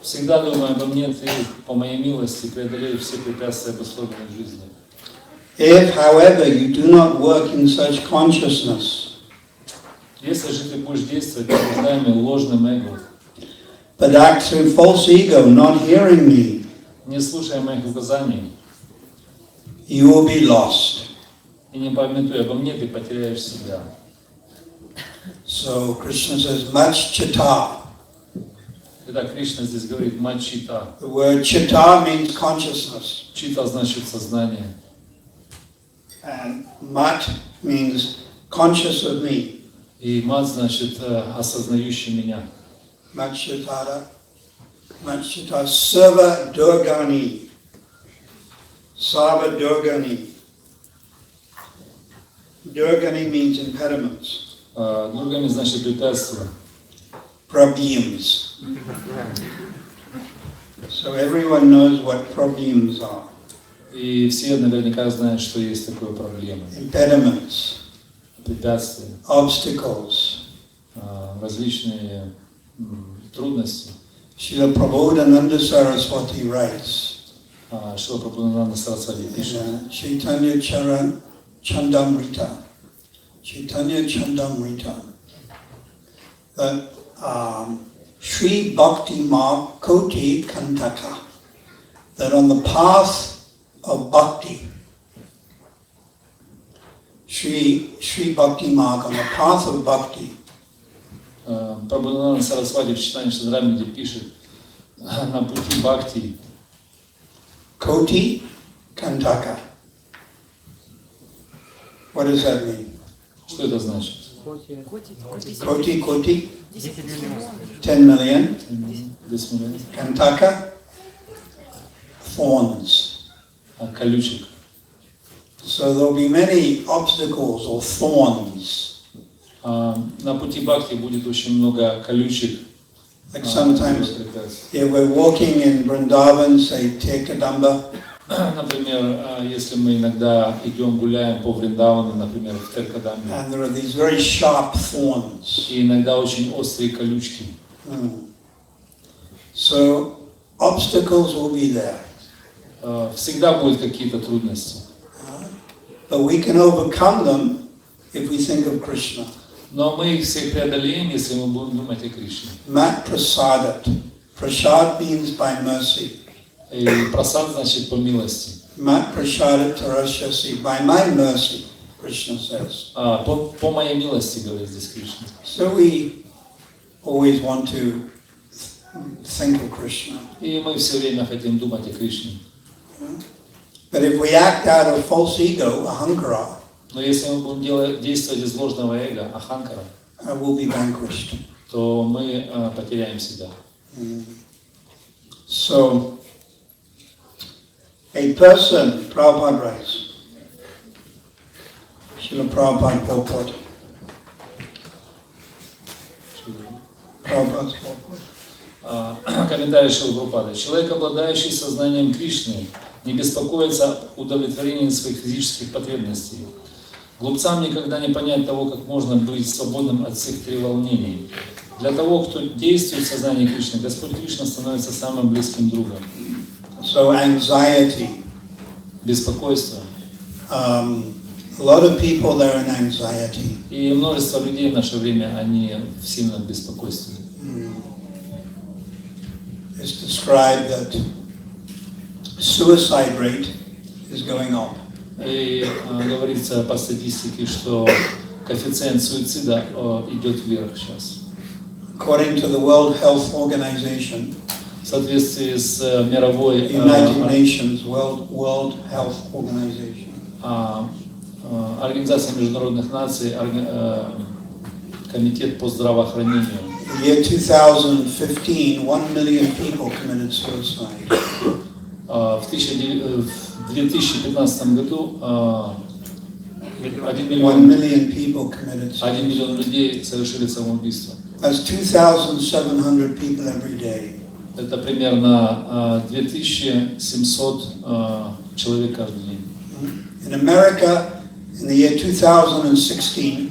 Всегда думай обо мне, ты по моей милости преодолеешь все препятствия обусловленной жизни. If, however, you do not work in such consciousness, если же ты будешь действовать побуждаемый ложным эго, but act through false ego, not hearing me, не слушая моих указаний, you will be lost. И не памятуя обо мне, ты потеряешь себя. So Krishna says, much chitta. Итак, Кришна здесь говорит мачита. The word chitta means consciousness. Чита значит сознание. And mat means conscious of me. И мат значит осознающий меня. Machitara Sava Durgani. Sava Durgani. Durgani means impediments. Дургами значит препятствия. Problems. So everyone knows what problems are. И все наверняка знают, что есть такое проблема. Impediments. Препятствия. Obstacles. Различные трудности. Шрила Прабхупада Сарасвати writes. Шрила Прабхупада Сарасвати пишет. Chaitanya Charan Chandamrita. Chaitanya Chandamrita. That Sri Bhakti Marg Koti Kantaka. That on the path of bhakti, Sri Bhakti Marg, on the path of bhakti. Прабхупада Сарасвати в читании Шадрамиде пишет на пути бхакти. Koti Kantaka. What does that mean? Что это значит? Koti. 10 million. 10 million. Kantaka. Thorns. Колючек. So there will be many obstacles or thorns. На пути бхакти будет очень много колючек. Like sometimes, if we're walking in Vrindavan, say Tekadamba. Например, если мы иногда идем гуляем по Вриндавану, например, в Теркадамбе. And there are these very sharp thorns. И иногда очень острые колючки. So obstacles will be there. Всегда будут какие-то трудности. But we can overcome them if we think of Krishna. Но мы их все преодолеем, если мы будем думать о Кришне. Mat prasadat. Prasad means by mercy. И прасад значит по милости. Mat prasadat tarashyasi. By my mercy, Krishna says. По моей милости, говорит здесь Кришна. So we always want to think of Krishna. И мы все время хотим думать о Кришне. But if we act out of false ego, ahankara, но если мы будем действовать из ложного эго, аханкара, we'll be vanquished. то мы потеряем себя. So, a person, Prabhupada writes, Srila Prabhupada purport. Prabhupada's purport. Комментарий Шрилы Прабхупады. Человек, обладающий сознанием Кришны, не беспокоится об удовлетворении своих физических потребностей. Глупцам никогда не понять того, как можно быть свободным от всех треволнений. Для того, кто действует в сознании Кришны, Господь Кришна становится самым близким другом. So anxiety. Беспокойство. A lot of people there in anxiety. И множество людей в наше время, они в сильном беспокойстве. It's described that suicide rate is going up. И говорится по статистике, что коэффициент суицида идет вверх сейчас. According to the World Health Organization, в соответствии с мировой United Nations World Health Organization, Организацией Международных Наций, Комитет по здравоохранению. In the year 2015, 1 million people committed suicide. В 2015 году 1 миллион людей совершили самоубийство. That's 2,700 people every day. Это примерно 2700 человек каждый день. In America, in the year 2016,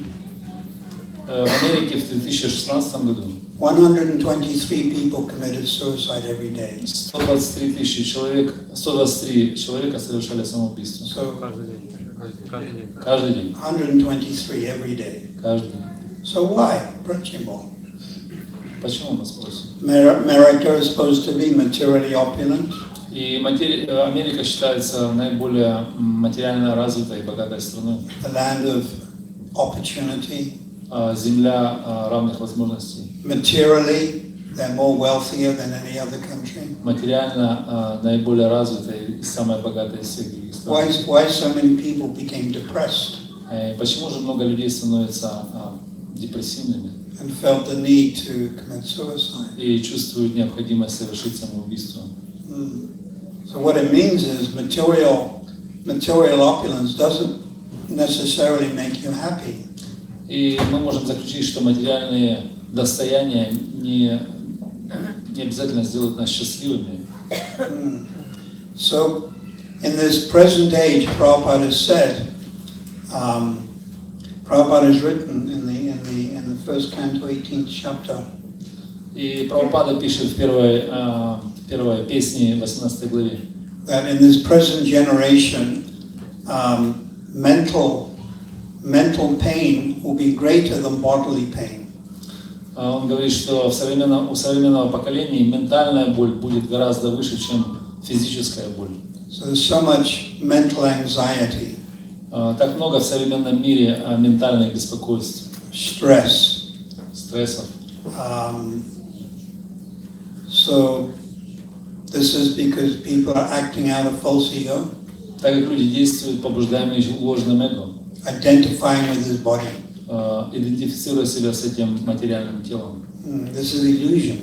в Америке в 2016 году 123 people committed suicide every day. 123 человека совершали самоубийство. So Каждый день. 123 every day. Каждый день. So why? Почему? Почему, мы спросим? America is supposed to be materially opulent. И Америка считается наиболее материально развитой и богатой страной. The land of opportunity. Земля равных возможностей. Materially, they're more wealthier than any other country. Материально наиболее развитой и самая богатая из всех других стран. Why so many people became depressed? Почему же много людей становятся депрессивными? And felt the need to commit suicide. И чувствуют необходимость совершить самоубийство. So what it means is material opulence doesn't necessarily make you happy. И мы можем заключить, что материальные достояния не обязательно сделают нас счастливыми. So in this present age, Prabhupada has said, Prabhupada has written in the first canto, 18th chapter. И Прабхупада пишет в первой песне 18 главе. That in this present generation, mental pain will be greater than bodily pain. Он говорит, что у современного поколения ментальная боль будет гораздо выше, чем физическая боль. So there's so much mental anxiety. Так много в современном мире ментальных беспокойств. Стрессов. So this is because people are acting out of false ego. Так как люди действуют, побуждаемые ложным эго. Identifying with his body. Идентифицируя себя с этим материальным телом. This is illusion.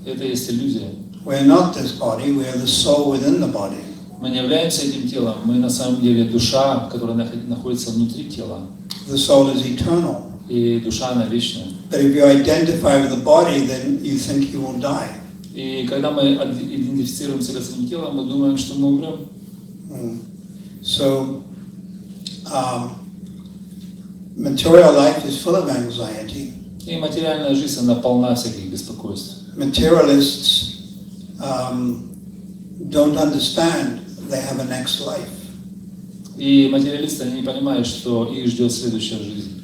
Это есть иллюзия. We are not this body, we are the soul within the body. Мы не являемся этим телом, мы на самом деле душа, которая находится внутри тела. The soul is eternal. И душа, она вечная. But if you identify with the body, then you think you will die. И когда мы идентифицируем себя с этим телом, мы думаем, что мы умрем. So, material life is full of anxiety. И материальная жизнь, она полна всяких беспокойств. Materialists don't understand they have a next life. И материалисты, они не понимают, что их ждет следующая жизнь.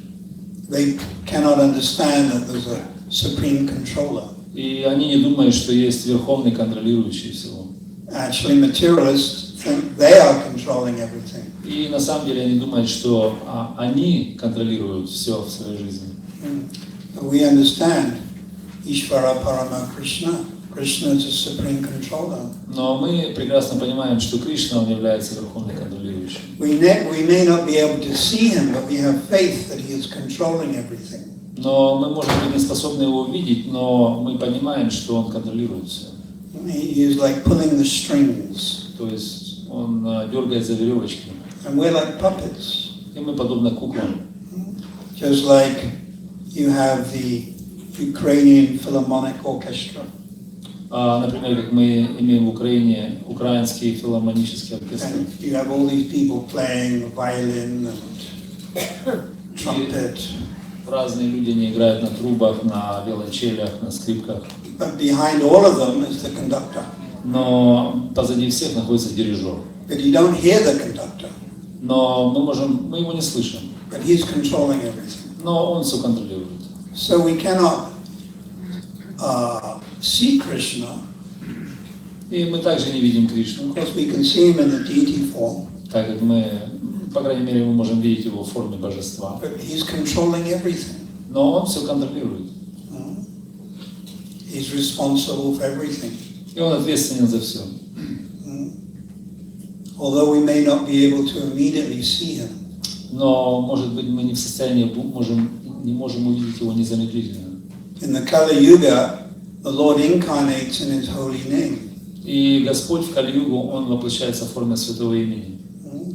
They cannot understand that there's a supreme controller. И они не думают, что есть верховный контролирующий всего. Actually, materialists think they are controlling everything. И на самом деле они думают, что они контролируют все в своей жизни. We understand Ishvara Parama Krishna. Krishna is a supreme controller. Но мы прекрасно понимаем, что Кришна, он является верховным контролирующим. We may not be able to see him, but we have faith that he is controlling everything. Но мы, может быть, не способны его увидеть, но мы понимаем, что он контролирует все. He is like pulling the strings. То есть он дергает за веревочки. And we're like puppets. И мы подобно куклам. Just like you have the Ukrainian Philharmonic Orchestra. Например, как мы имеем в Украине украинский филармонический оркестр. And you have all these people playing violin and trumpet. Разные люди не играют на трубах, на виолончелях, на скрипках. But behind all of them is the conductor. Но позади всех находится дирижер. But you don't hear the conductor. Но мы его не слышим. But he's controlling everything. Но он все контролирует. So we cannot see Krishna. И мы также не видим Кришну. Of course, we can see him in the deity form. Так как мы, по крайней мере, мы можем видеть его в форме божества. But he's controlling everything. Но он все контролирует. He's responsible for everything. И он ответственен за все. Although we may not be able to immediately see him. Но, может быть, мы не в состоянии, не можем увидеть его незамедлительно. In the Kali Yuga, the Lord incarnates in his holy name. И Господь в Кали-югу, он воплощается в форме святого имени.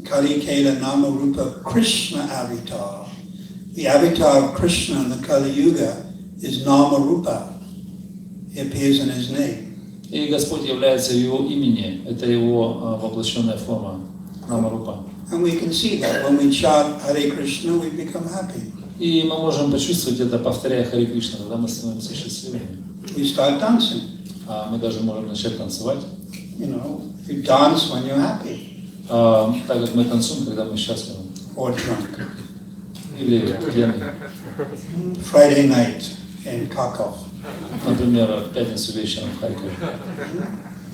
Kali Kela Nama Rupa Krishna Avatar. The avatar of Krishna in the Kali Yuga is Nama Rupa. He appears in his name. И Господь является в его имени, это его воплощенная форма, Нама-рупа. And we can see that when we chant Hare Krishna, we become happy. И мы можем почувствовать это, повторяя Харе Кришна, тогда мы становимся счастливыми. we start dancing. Мы даже можем начать танцевать. You know, you dance when you're happy. Так как мы танцуем, когда мы счастливы. Or drunk. Или пьяные. Friday night in Kharkov. Например, в пятницу вечером в Харькове.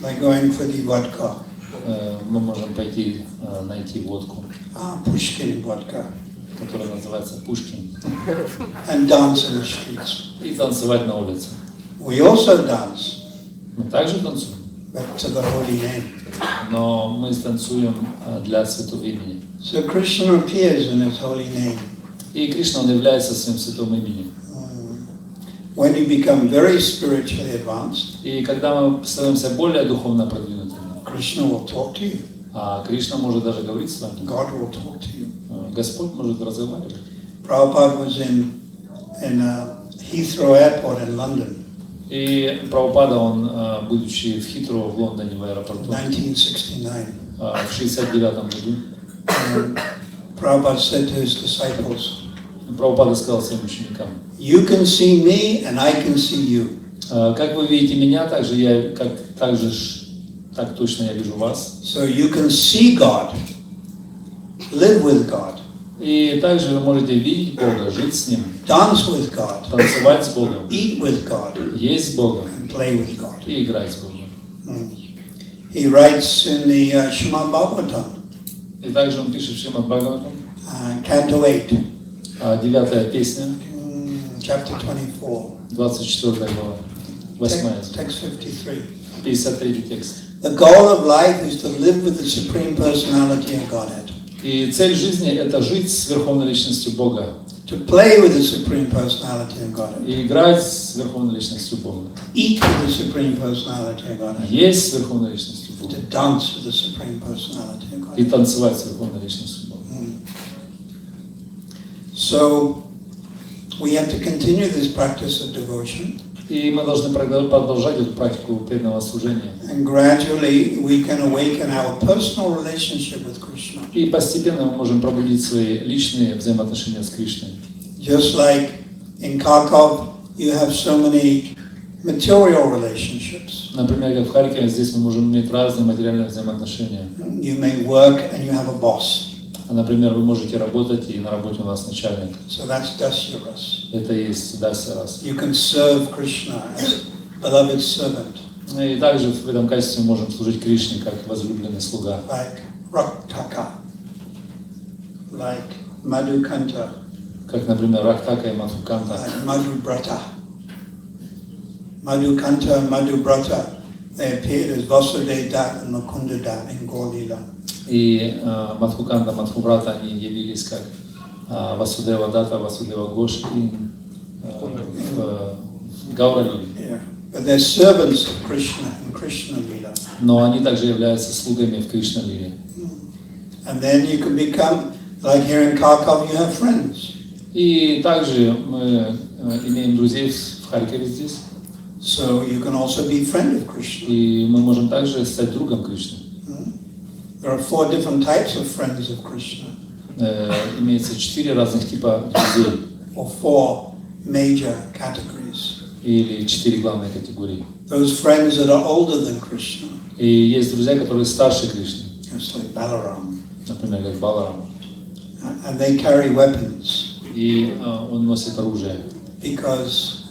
Like going for the vodka. Мы можем пойти найти водку. Pushkin vodka. Которая называется Пушкин. And dance in the streets. И танцевать на улице. We also dance. Мы также танцуем. But to the holy name. Но мы танцуем для Святого Имени. So Krishna appears in his holy name. И Кришна, он является своим святым именем. When you become very spiritually advanced, и когда мы становимся более духовно продвинутыми, Krishna will talk to you. Кришна может даже говорить с вами. God will talk to you. Господь может разговаривать. Prabhupada was in Heathrow Airport in London. И Прабхупада, он, будучи в Хитро в Лондоне в аэропорту, 1969. в 69 году, Prabhupada said to his disciples, Прабхупада сказал своим ученикам: "You can see me, and I can see you." Как вы видите меня, так точно я вижу вас. So you can see God, live with God, И также вы можете видеть Бога, жить с Ним, dance with God, танцевать с Богом, eat with God, есть с Богом and play with God. и играть с Богом. He writes in the Srimad Bhagavatam, И также он пишет в Шримад Бхагаватам, Canto 8, 9-я песня, chapter 24, 24 глава, 8 text 53. 53 текст. The goal of life is to live with the Supreme Personality of Godhead. И цель жизни – это жить с Верховной Личностью Бога. To play with the Supreme Personality of Godhead. И играть с Верховной Личностью Бога. Eat with the Supreme Personality of Godhead. Есть с Верховной Личностью Бога. To dance with the Supreme Personality of Godhead. И танцевать с Верховной Личностью Бога. So, we have to continue this practice of devotion. И мы должны продолжать эту практику преданного служения. And gradually we can awaken our personal relationship with Krishna. И постепенно мы можем пробудить свои личные взаимоотношения с Кришной. Just like in Kharkov, you have so many material relationships. Например, как в Харькове, здесь мы можем иметь разные материальные взаимоотношения. You may work and you have a boss. Например, вы можете работать, и на работе у вас начальник. So that's Dasyaras. Это и есть Дасярас. You can serve Krishna as beloved servant. И также в этом качестве мы можем служить Кришне как возлюбленный слуга. Like Raktaka, like Madhukanta, Как, например, Рактака и Мадхуканта. like Madhubrata. Madhukanta and Madhubrata, they appeared as Vasudeva and Mukunda Dat in Gaur-lila. И Мадхуканта, Мадхубрата, они явились как Васудева Дата, Васудева Гош и в Гаура-лиле. But they're servants of Krishna in Krishna-lila. Но они также являются слугами в Кришна-лиле. And then you can become, like here in Kharkov, you have friends. И также мы имеем друзей в Харькове здесь. So you can also be friend of Krishna. И мы можем также стать другом Кришны. There are 4 different types of friends of Krishna. Имеется 4 разных типа друзей. Or 4 major categories. Или 4 главные категории. Those friends that are older than Krishna. И есть друзья, которые старше Кришны. It's like Balaram. Например, как Баларам. And they carry weapons. И он носит оружие. Because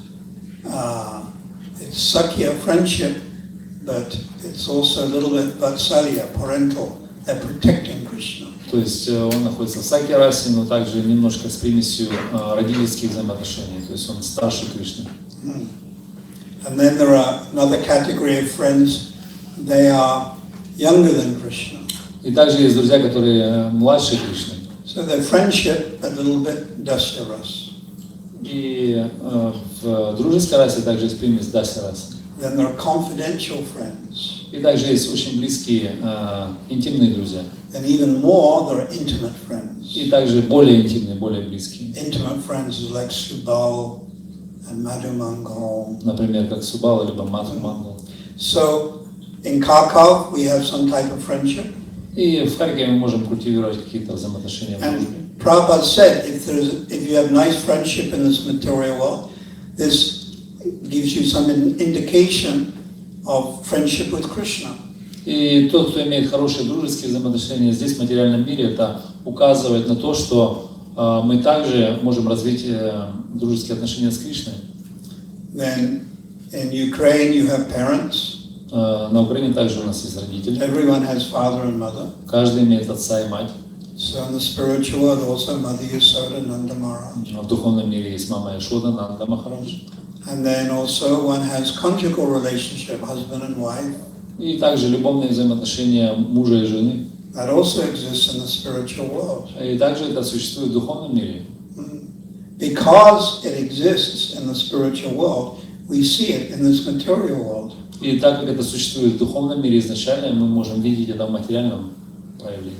it's Sakya friendship, but it's also a little bit Vatsalya, parental. They're protecting Krishna. То есть он находится в Сакья-расе, но также немножко с примесью родительских взаимоотношений. То есть он старше Кришны. And then there are another category of friends. They are younger than Krishna. И также есть друзья, которые младше Кришны. So their friendship a little bit Dasyaras. И в дружеской расе также есть примесь Дасья-расы. Then there are confidential friends. И также есть очень близкие, интимные друзья. And even more, there are intimate friends. И также более интимные, более близкие. Intimate friends is like Subal and Madhu Mangal. Например, как Субал, либо Мадху Мангал. So in Kharkov, we have some type of friendship. И в Харькове мы можем культивировать какие-то взаимоотношения в дружбе. And Prabhupada said, if you have nice friendship in this material world, this gives you some indication of friendship with Krishna. И тот, кто имеет хорошие дружеские взаимоотношения здесь, в материальном мире, это указывает на то, что мы также можем развить дружеские отношения с Кришной. Then in Ukraine you have parents. На Украине также у нас есть родители. Everyone has father and mother. Каждый имеет отца и мать. So in the spiritual world also Mother Yasoda, Nanda Maharaj. В духовном мире есть мама Яшода, Нанда Махарадж. And then also one has conjugal relationship, husband and wife. И также любовные взаимоотношения мужа и жены. That also exists in the spiritual world. И также это существует в духовном мире. Because it exists in the spiritual world, we see it in this material world. И так как это существует в духовном мире изначально, мы можем видеть это в материальном проявлении.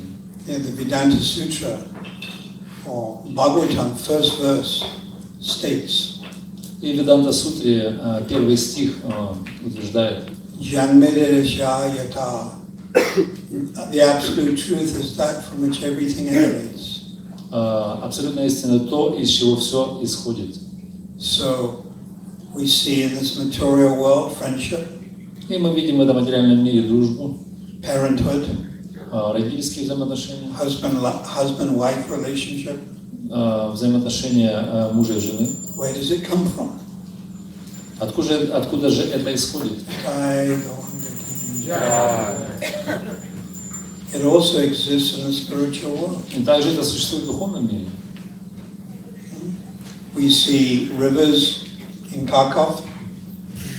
In the Vedanta Sutra, or Bhagavatam, first verse, states, И в Веданта Сутре первый стих утверждает: Janmidesha yata. The absolute truth is that from which everything emanates. абсолютная истина то, из чего все исходит. So we see in this material world friendship, И мы видим в этом материальном мире дружбу, parenthood, родительские взаимоотношения, husband-wife relationship. взаимоотношения мужа и жены. Where does it come from? Откуда же это исходит? It also exists in the spiritual world. И также это существует в духовном мире. We see rivers in Kharkov,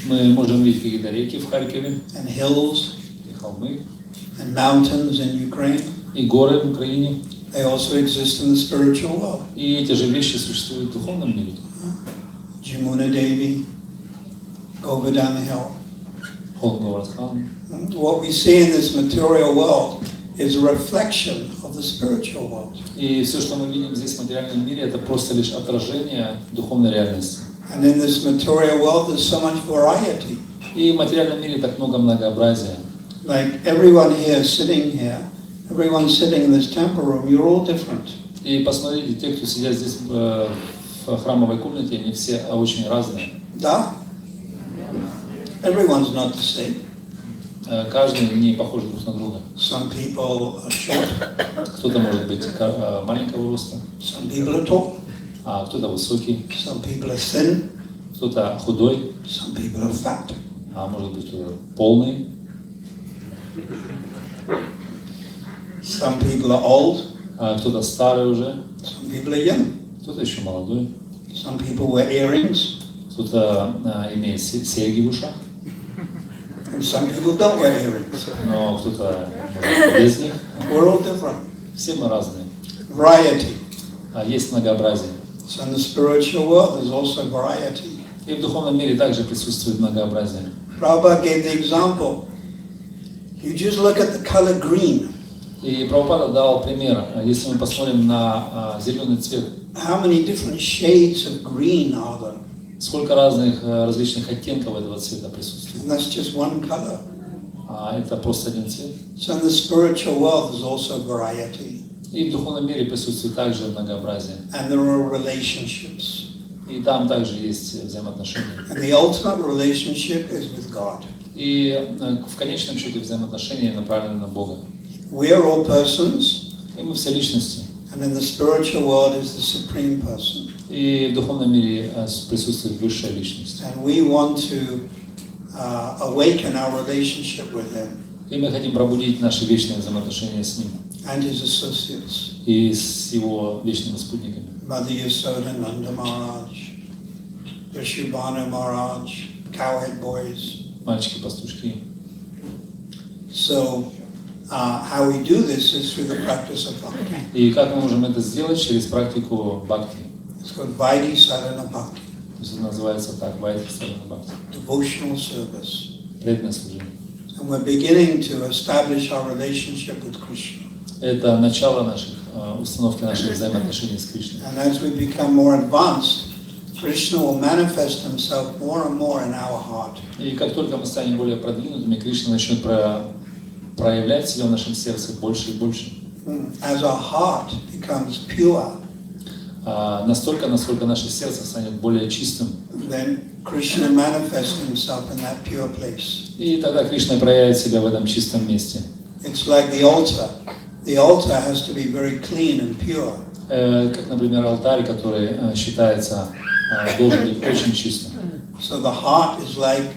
Мы можем видеть какие-то реки в Харькове, and hills, и холмы, and mountains in Ukraine. и горы в Украине. They also exist in the spiritual world. И эти же вещи существуют в духовном мире. Jamuna Devi, Govardhan Hill. Холм Говардхан. What we see in this material world is a reflection of the spiritual world. И все, что мы видим здесь в материальном мире, это просто лишь отражение духовной реальности. And in this material world there's so much variety. И в материальном мире так много многообразия. Like everyone here sitting here, everyone sitting in this temple room, you're all different. И посмотрите, те, кто сидят здесь в храмовой комнате, они все очень разные. Да? Everyone's not the same. Каждый не похож друг на друга. Some people are short, Кто-то может быть маленького роста, some people are tall, а кто-то высокий, some people are thin, кто-то худой, some people are fat. а может быть кто-то полный, Some people are old, а кто-то старый уже, some people are young. кто-то еще молодой, Some people wear earrings, кто-то имеет серьги в ушах, and some people don't wear earrings. но кто-то может, без них. We're all different. Все мы разные. Variety. Есть многообразие. So in the spiritual world there's also variety. И в духовном мире также присутствует многообразие. Prabhupada gave the example. You just look at the color green. И Прабхупада дал пример. Если мы посмотрим на зеленый цвет, How many different shades of green are there? сколько разных различных оттенков этого цвета присутствует. And that's just one color. А это просто один цвет. So in the spiritual world there's also variety. И в духовном мире присутствует также многообразие. And there are relationships. И там также есть взаимоотношения. And the ultimate relationship is with God. И в конечном счете взаимоотношения направлены на Бога. We are all persons, И мы все личности. and in the spiritual world is the supreme person. И в духовном мире присутствует высшая личность. And we want to awaken our relationship with him И мы хотим пробудить наши вечные взаимоотношения с Ним and his associates. и с Его вечными спутниками. Mother Yasoda, Nanda Maharaj, Yashubhanu Maharaj, Cowhead Boys. Мальчики-пастушки. So how we do this is through the practice of bhakti. И как мы можем это сделать? Через практику бхакти. It's called Vaidhi Sadhana Bhakti, То есть это называется так, Вайдхи Садхана Бхакти. devotional service. Преданное служение. And we're beginning to establish our relationship with Krishna. Это начало наших установки наших взаимоотношений с Кришной. And as we become more advanced, Krishna will manifest himself more and more in our heart. И как только мы станем более продвинутыми, Кришна начнет проявлять себя в нашем сердце больше и больше. As our heart becomes pure, Настолько, насколько наше сердце станет более чистым, then Krishna manifests himself in that pure place. И тогда Кришна проявит себя в этом чистом месте. It's like the altar. The altar has to be very clean and pure. Как, например, алтарь, который считается должен быть очень чистым. So the heart is like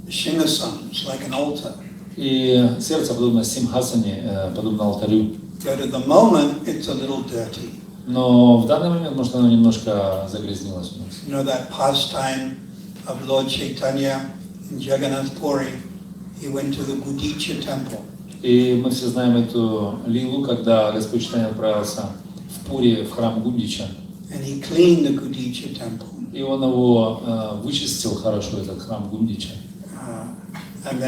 Shingasana, it's like an altar. И сердце подобно симхасане, подобно алтарю. But at the moment, it's a little dirty. Но в данный момент, может, оно немножко загрязнилось у нас. You know that pastime of Lord Chaitanya in Jagannath Puri, he went to the Gudicha temple. И мы все знаем эту лилу, когда Господь Чайтанья отправился в Пури, в храм Гундича. And he cleaned the Gudicha temple. И он его вычистил хорошо, этот храм Гундича. And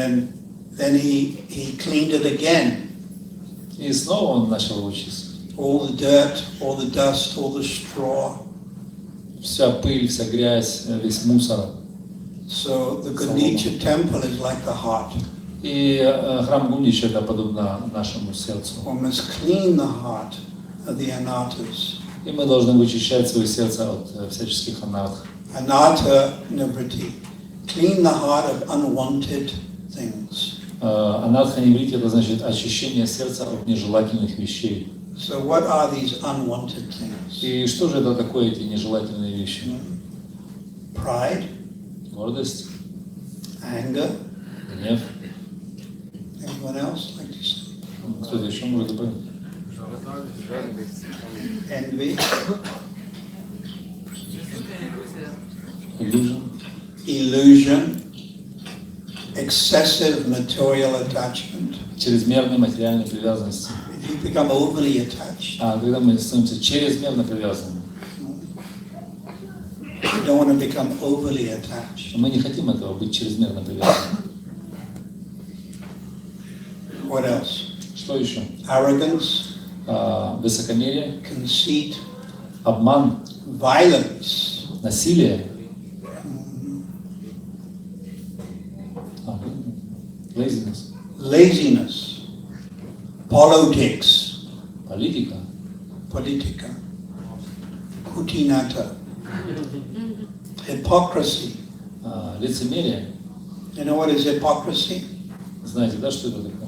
then he cleaned it again. И снова он начал его чистить. All the dirt, all the dust, all the straw. Вся пыль, вся грязь, весь мусор. So the Gudicha temple is like the heart. И храм Гундича это подобно нашему сердцу. One must clean the heart of the anarthas. И мы должны вычищать свое сердце от всяческих анарх. Anartha nivriti. Clean the heart of unwanted things. Анарха ниврити это значит очищение сердца от нежелательных вещей. So what are these unwanted things? И что же это такое, эти нежелательные вещи? Pride, Гордость, anger. гнев. Anyone else like to say? Кто-то еще может добавить? Envy, Illusion, excessive material attachment. чрезмерной материальной привязанности. If you become overly attached, Когда мы становимся чрезмерно привязанными, you don't want to become overly attached. мы не хотим этого, быть чрезмерно привязанными. What else? Что еще? Arrogance, Высокомерие, conceit, обман, violence, насилие, laziness, politics, политика, politica, kutinata, hypocrisy. лицемерие. You know what is hypocrisy? Знаете, да, что это такое?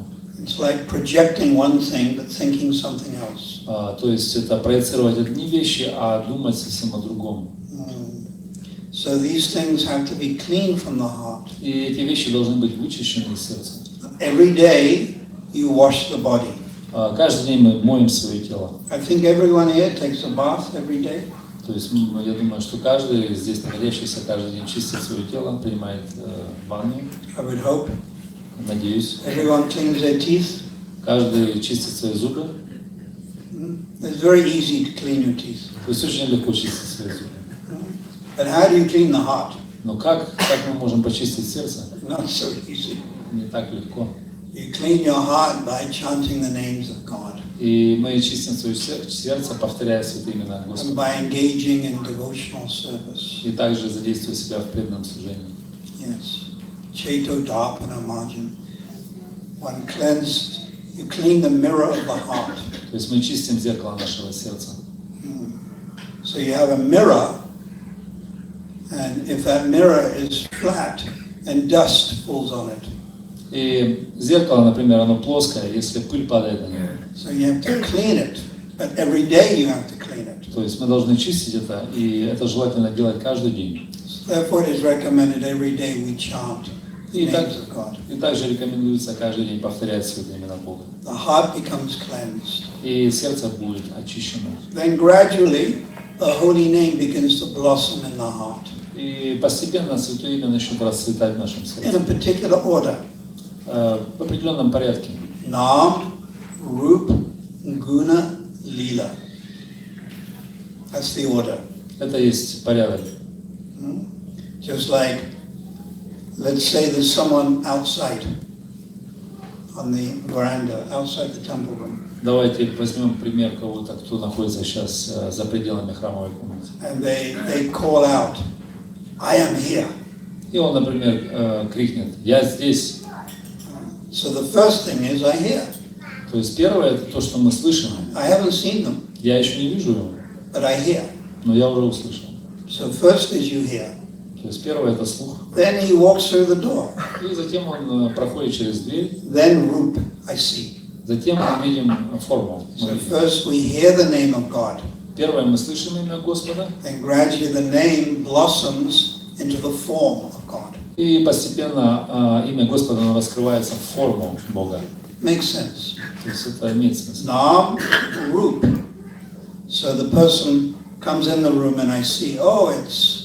It's like projecting one thing but thinking something else. То есть это проецировать одни вещи, а думать совсем о другом. So these things have to be clean from the heart. И эти вещи должны быть вычищены из сердца. Every day you wash the body. Каждый день мы моем свое тело. I think everyone here takes a bath every day. То есть я думаю, что каждый здесь находящийся каждый день чистит свое тело, принимает ванну. I would hope. Надеюсь. Everyone cleans their teeth. Каждый чистит свои зубы. It's very easy to clean your teeth. То есть очень легко чистить свои зубы. But how do you clean the heart? Но как мы можем почистить сердце? Not so easy. Не так легко. You clean your heart by chanting the names of God. И мы чистим свое сердце, повторяя святые имена Господа. And by engaging in devotional service. И также задействуя себя в преданном служении. Yes. Cheto Darpana Margin. One cleanse, you clean the mirror of the heart. То есть мы чистим зеркало нашего сердца. So you have a mirror, and if that mirror is flat, then dust falls on it. И зеркало, например, оно плоское, если пыль падает на него. So you have to clean it, but every day you have to clean it. То есть мы должны чистить это, и это желательно делать каждый день. Therefore it is recommended every day we chant the names of God. И также рекомендуется каждый день повторять святые имена Бога. The heart becomes cleansed. И сердце будет очищено. Then gradually the holy name begins to blossom in the heart. И постепенно святое имя начнет расцветать в нашем In сердце. a particular order. В определенном порядке. Nam, Rup, Guna, Lila. That's the order. Это есть порядок. Just like, let's say there's someone outside on the veranda, outside the temple room. Давайте возьмем пример кого-то, кто находится сейчас за пределами храмовой комнаты. And they call out, I am here. И он, например, крикнет: «Я здесь». So the first thing is, I hear. То есть первое это то, что мы слышим. I haven't seen them, Я еще не вижу его, but I hear. но я уже услышал. So first is you hear. То есть первое это слух. Then he walks through the door. И затем он проходит через дверь. Then roop, I see. Затем мы видим форму. So first we hear the name of God. Первое мы слышим имя Господа. Then gradually the name blossoms into the form of God. И постепенно имя Господа оно раскрывается в форму Бога. Makes sense. То есть это имеет смысл. Nam, roop. So the person comes in the room and I see, oh, it's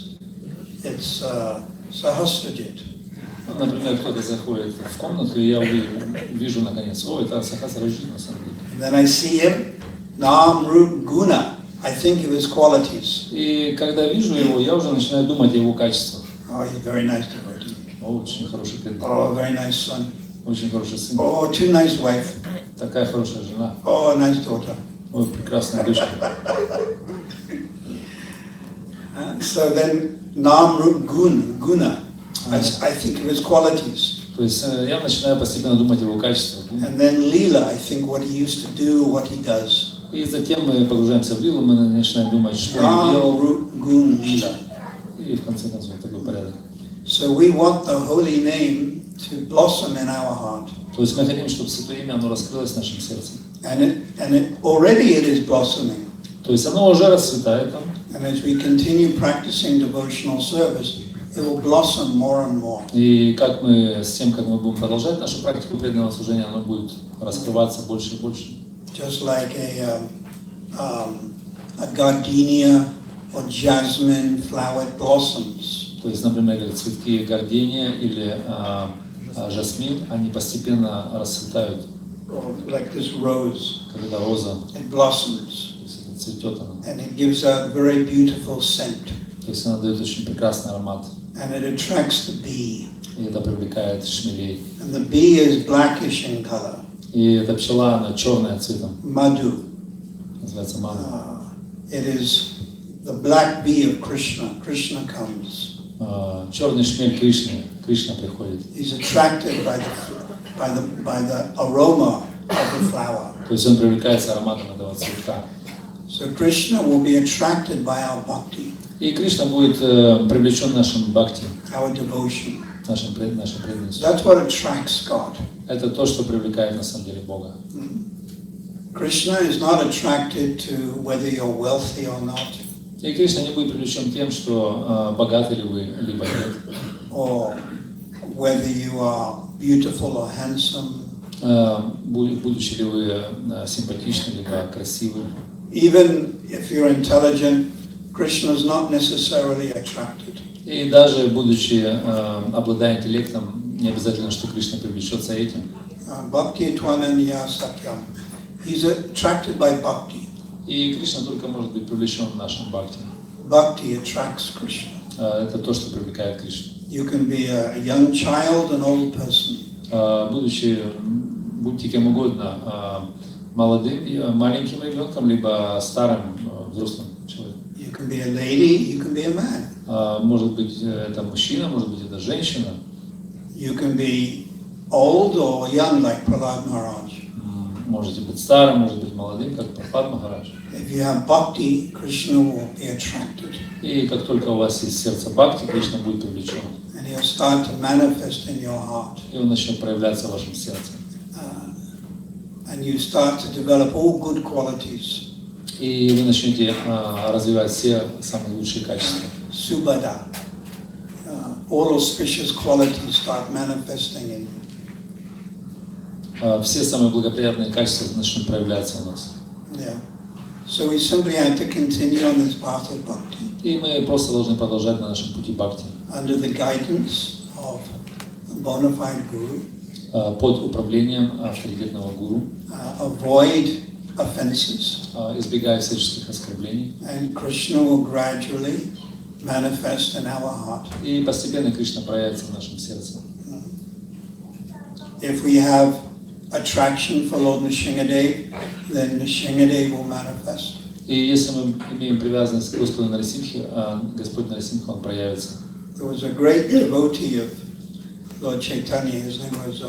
Sahasrajit. Например, кто-то заходит в комнату, и я вижу наконец, о, это Сахасраджит на самом деле. Then I see him, Nam, roop, guna. I think of his qualities. И когда вижу его, я уже начинаю думать о его качествах. Oh, he's very nice devotee. О, очень хороший преданный. Oh, very nice son. Очень хороший сын. Oh, too nice wife. Такая хорошая жена. Oh, nice daughter. Ой, прекрасная дочка. So then, Nam, roop, guna. I think of his qualities. То есть я начинаю постепенно думать о его качествах. And then Leela, I think what he used to do, what he does. И затем мы погружаемся в лилу, мы начинаем думать, что он делал. Gun, Leela. И в конце концов такой порядок. So we want the holy name to blossom in our heart. То есть мы хотим, чтобы Святое Имя оно раскрылось в нашем сердце. And already it is blossoming. То есть оно уже расцветает там. And as we continue practicing devotional service, it will blossom more and more. И как мы с тем, как мы будем продолжать нашу практику преданного служения, оно будет раскрываться больше и больше. Just like a gardenia or jasmine flower blossoms. То есть, например, цветки гардения или жасмин, они постепенно расцветают. Or like this rose, когда роза, it blossoms. то есть это цветет она. And it gives a very beautiful scent. То есть она дает очень прекрасный аромат. And it attracts the bee. И это привлекает шмелей. And the bee is blackish in color. И эта пчела, она черная цветом. Madhu. Называется маду. It is the black bee of Krishna. Krishna comes. Черный шмель Кришны. Кришна приходит. He's attracted by the aroma of the flower. То есть он привлекается ароматом этого цветка. So Krishna will be attracted by our bhakti. И Кришна будет привлечен нашим бхакти, Our devotion. нашим преданностью. That's what attracts God. Это то, что привлекает на самом деле Бога. Krishna is not attracted to whether you're wealthy or not. И Кришна не будет привлечен тем, что богаты ли вы, либо нет. Or whether you are beautiful or handsome. Будучи ли вы симпатичны, либо красивы. Even if you're intelligent, Krishna is not necessarily attracted. И даже будучи обладая интеллектом, не обязательно, что Кришна привлечется этим. Bhakti tvananya satyam. He's attracted by bhakti. И Кришна только может быть привлечен в нашем бхакти. Bhakti attracts Krishna. Это то, что привлекает Кришну. You can be a young child, an old person. Будьте кем угодно, молодым, маленьким ребенком, либо старым, взрослым человеком. You can be a lady, you can be a man. Может быть, это мужчина, может быть, это женщина. You can be old or young, like Prahlad Maharaj. Можете быть старым, может быть, молодым, как Прабхупад Махарадж. If you have bhakti, Krishna will be attracted. И как только у вас есть сердце бхакти, Кришна будет привлечен. And he'll start to manifest in your heart. И он начнет проявляться в вашем сердце. And you start to develop all good qualities. И вы начнете развивать все самые лучшие качества. Subhada. All auspicious qualities start manifesting in you. Все самые благоприятные качества начнут проявляться у нас. Yeah. So we simply have to continue on this path of bhakti. И мы просто должны продолжать на нашем пути бхакти. Under the guidance of a bona fide guru. Под управлением авторитетного гуру. Avoid offenses. Избегая всяческих оскорблений. And Krishna will gradually manifest in our heart. И постепенно Кришна проявится в нашем сердце. If we have attraction for Lord Nrsimhadev, then Nrsimhadev will manifest. И если мы имеем привязанность к Господу Нарисимхе, Господь Нарисимха, Он проявится. There was a great devotee of Lord Chaitanya. His name was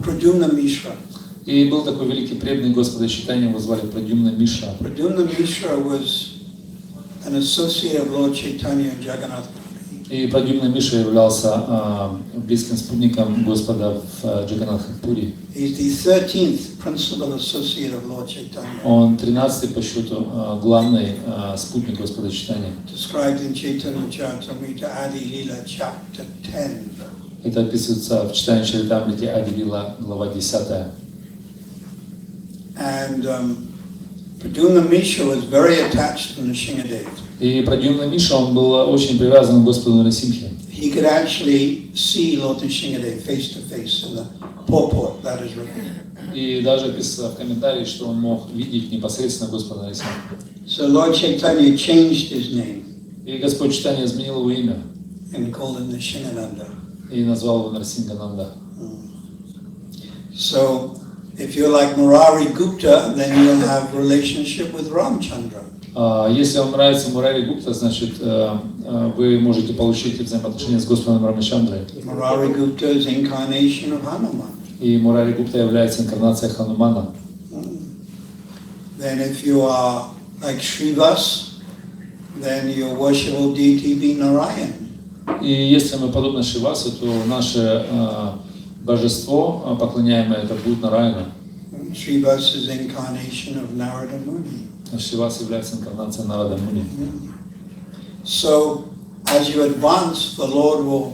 Pradyumna Mishra. И был такой великий преданный Господа Чайтаньи, его звали Прадюмна Мишра. Pradyumna Mishra was an associate of Lord Chaitanya and Jagannath. И Прадьюмна Миша являлся близким спутником Господа в Джаганнатхапури. He's the 13th principal associate of Lord Chaitanya. Он 13-й по счету главный спутник Господа Чайтаньи. Described in Chaitanya Charitamrita Adi Lila chapter 10. Это описывается в Чайтанья Чаритамрите Ади Лила, глава 10. And Pradyumna Misha was very attached to Nrsimhadev. И Прадьюмна Миша, он был очень привязан к Господу Нарасимхе. He could actually see Lord Nrsimhadev face to face in the purport that is written. И даже описано в комментарии, что он мог видеть непосредственно Господа Нарасимху. So Lord Chaitanya changed his name И Господь Чайтанья изменил его имя and called him Nrsimhananda. и назвал его Нарасимхананда. So if you're like Murari Gupta, then you'll have relationship with Ramchandra. Если вам нравится Мурари Гупта, значит, вы можете получить взаимоотношения с Господом Рамачандрой. Murari Gupta is incarnation of Hanuman. И Мурари Гупта является инкарнацией Ханумана. Then if you are like Shrivas, then your worshipful deity be Narayan. И если мы подобны Шивасу, то наше божество, поклоняемое, это будет Нараяна. Shrivas is incarnation of Narada Muni. Шивас является инкарнацией Нарада Муни. So, as you advance, the Lord will,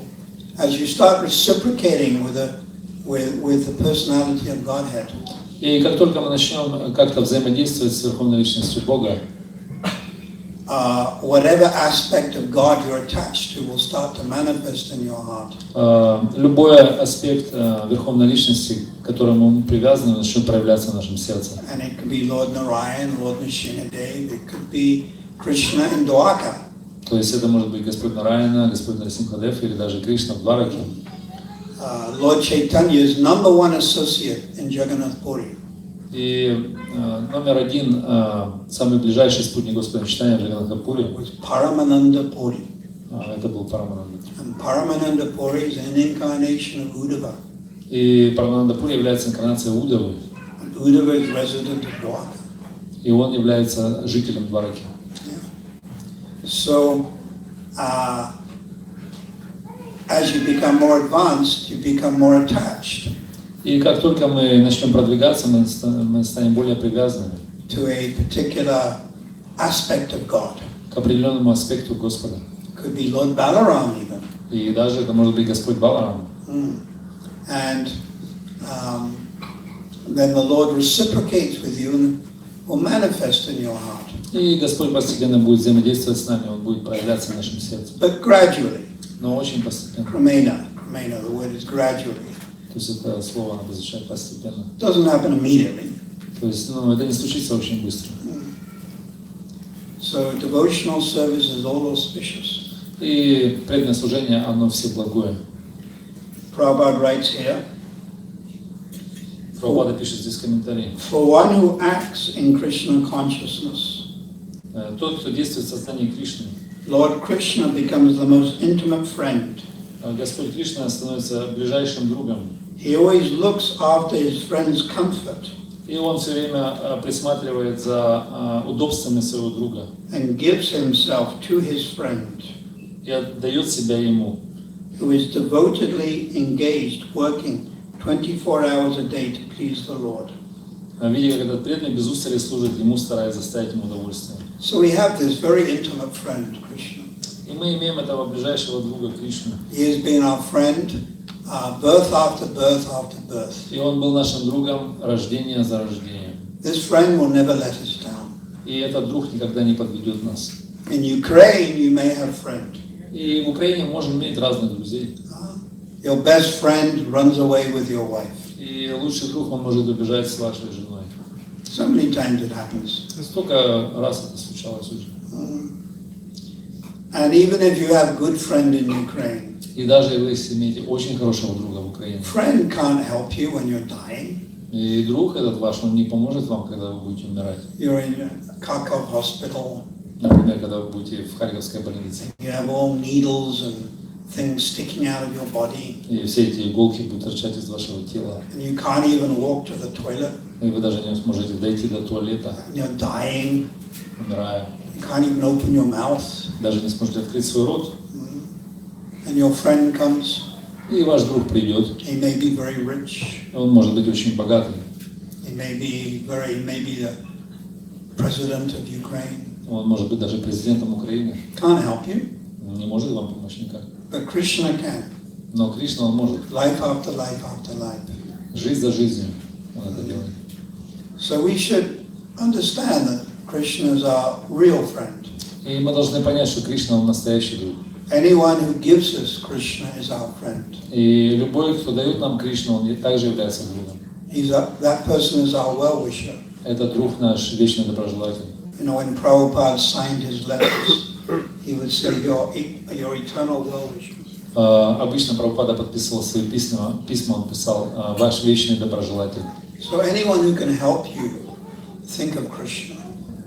as you start reciprocating with the personality of Godhead, И как только мы начнем как-то взаимодействовать с Верховной Личностью Бога, whatever aspect of God you're attached to will start to manifest in your heart. любой аспект Верховной Личности, к которому мы привязаны, начнет проявляться в нашем сердце. And it could be Lord Narayan, Lord Nrsimhadev, it could be Krishna in Dwarka. То есть это может быть Господь Нараяна, Господь Нарасимхадев или даже Кришна в Двараке. Lord Chaitanya is number one associate in Jagannath Puri. И номер один, самый ближайший спутник Господа Чайтаньи в Джаганнатхапури, Was Paramananda Puri. это был Парамананда. And Paramananda Puri is an incarnation of Uddhava. И Параманандапури является инкарнацией Удавы, And Uddhava is resident of Dwarka. и он является жителем Двараки. So, as you become more advanced, you become more attached И как только мы начнем продвигаться, мы станем более привязаны to a particular aspect of God. к определенному аспекту Господа. Could be Lord Balaram even. И даже это может быть Господь Баларам. And then the Lord reciprocates with you and will manifest in your heart. И Господь постепенно будет взаимодействовать с нами, Он будет проявляться в нашем сердце. But gradually. Но очень постепенно. Kramena, the word is gradually. То есть это слово обозначает постепенно. It doesn't happen immediately. То есть это не случится очень быстро. So devotional service is all auspicious. И преданное служение, оно всеблагое. Prabhupada writes here, Прабхупада пишет здесь комментарий. for one who acts in Krishna consciousness, Тот, кто действует в сознании Кришны, Lord Krishna becomes the most intimate friend. Господь Кришна становится ближайшим другом. He always looks after his friend's comfort И он все время присматривает за удобствами своего друга and gives himself to his friend, и отдает себя ему, who is devotedly engaged, working 24 hours a day to please the Lord. видя, как этот преданный без устали служит ему, стараясь доставить ему удовольствие. So we have this very intimate friend, Krishna. И мы имеем этого ближайшего друга Кришну. He has been our friend, birth after birth after birth. И он был нашим другом рождение за рождением. This friend will never let us down. И этот друг никогда не подведет нас. In Ukraine, you may have a friend. И в Украине можем иметь разных друзей. Your best friend runs away with your wife. И лучший друг, он может убежать с вашей женой. So many times it happens. Столько раз это случалось уже. And even if you have a good friend in Ukraine, И даже если имеете очень хорошего друга в Украине, friend can't help you when you're dying. и друг этот ваш, он не поможет вам, когда вы будете умирать. You're in Kharkov hospital. Например, когда вы будете в Харьковской больнице. You have all needles and things sticking out of your body. И все эти иголки будут торчать из вашего тела. And you can't even walk to the toilet. И вы даже не сможете дойти до туалета, And you're dying. умирая. You can't even open your mouth. даже не сможете открыть свой рот. And your friend comes. И ваш друг придет. He may be very rich. Он может быть очень богатый. He may be the president of Ukraine. Он может быть даже президентом Украины. Can't help you. Не может вам помочь никак. But Krishna can. Но Кришна, он может. Life after life after life. Жизнь за жизнью он это делает. So we should understand that Krishna is our real friend. И мы должны понять, что Кришна, он настоящий друг. Anyone who gives us Krishna is our friend. И любой, кто дает нам Кришну, он также является другом. That person is our well-wisher. Это друг наш, вечный доброжелатель. You know, when Prabhupada signed his letters, he would say, your eternal well-wisher. Обычно Прабхупада подписывал свои письма, он писал «Ваш вечный доброжелатель». So anyone who can help you think of Krishna.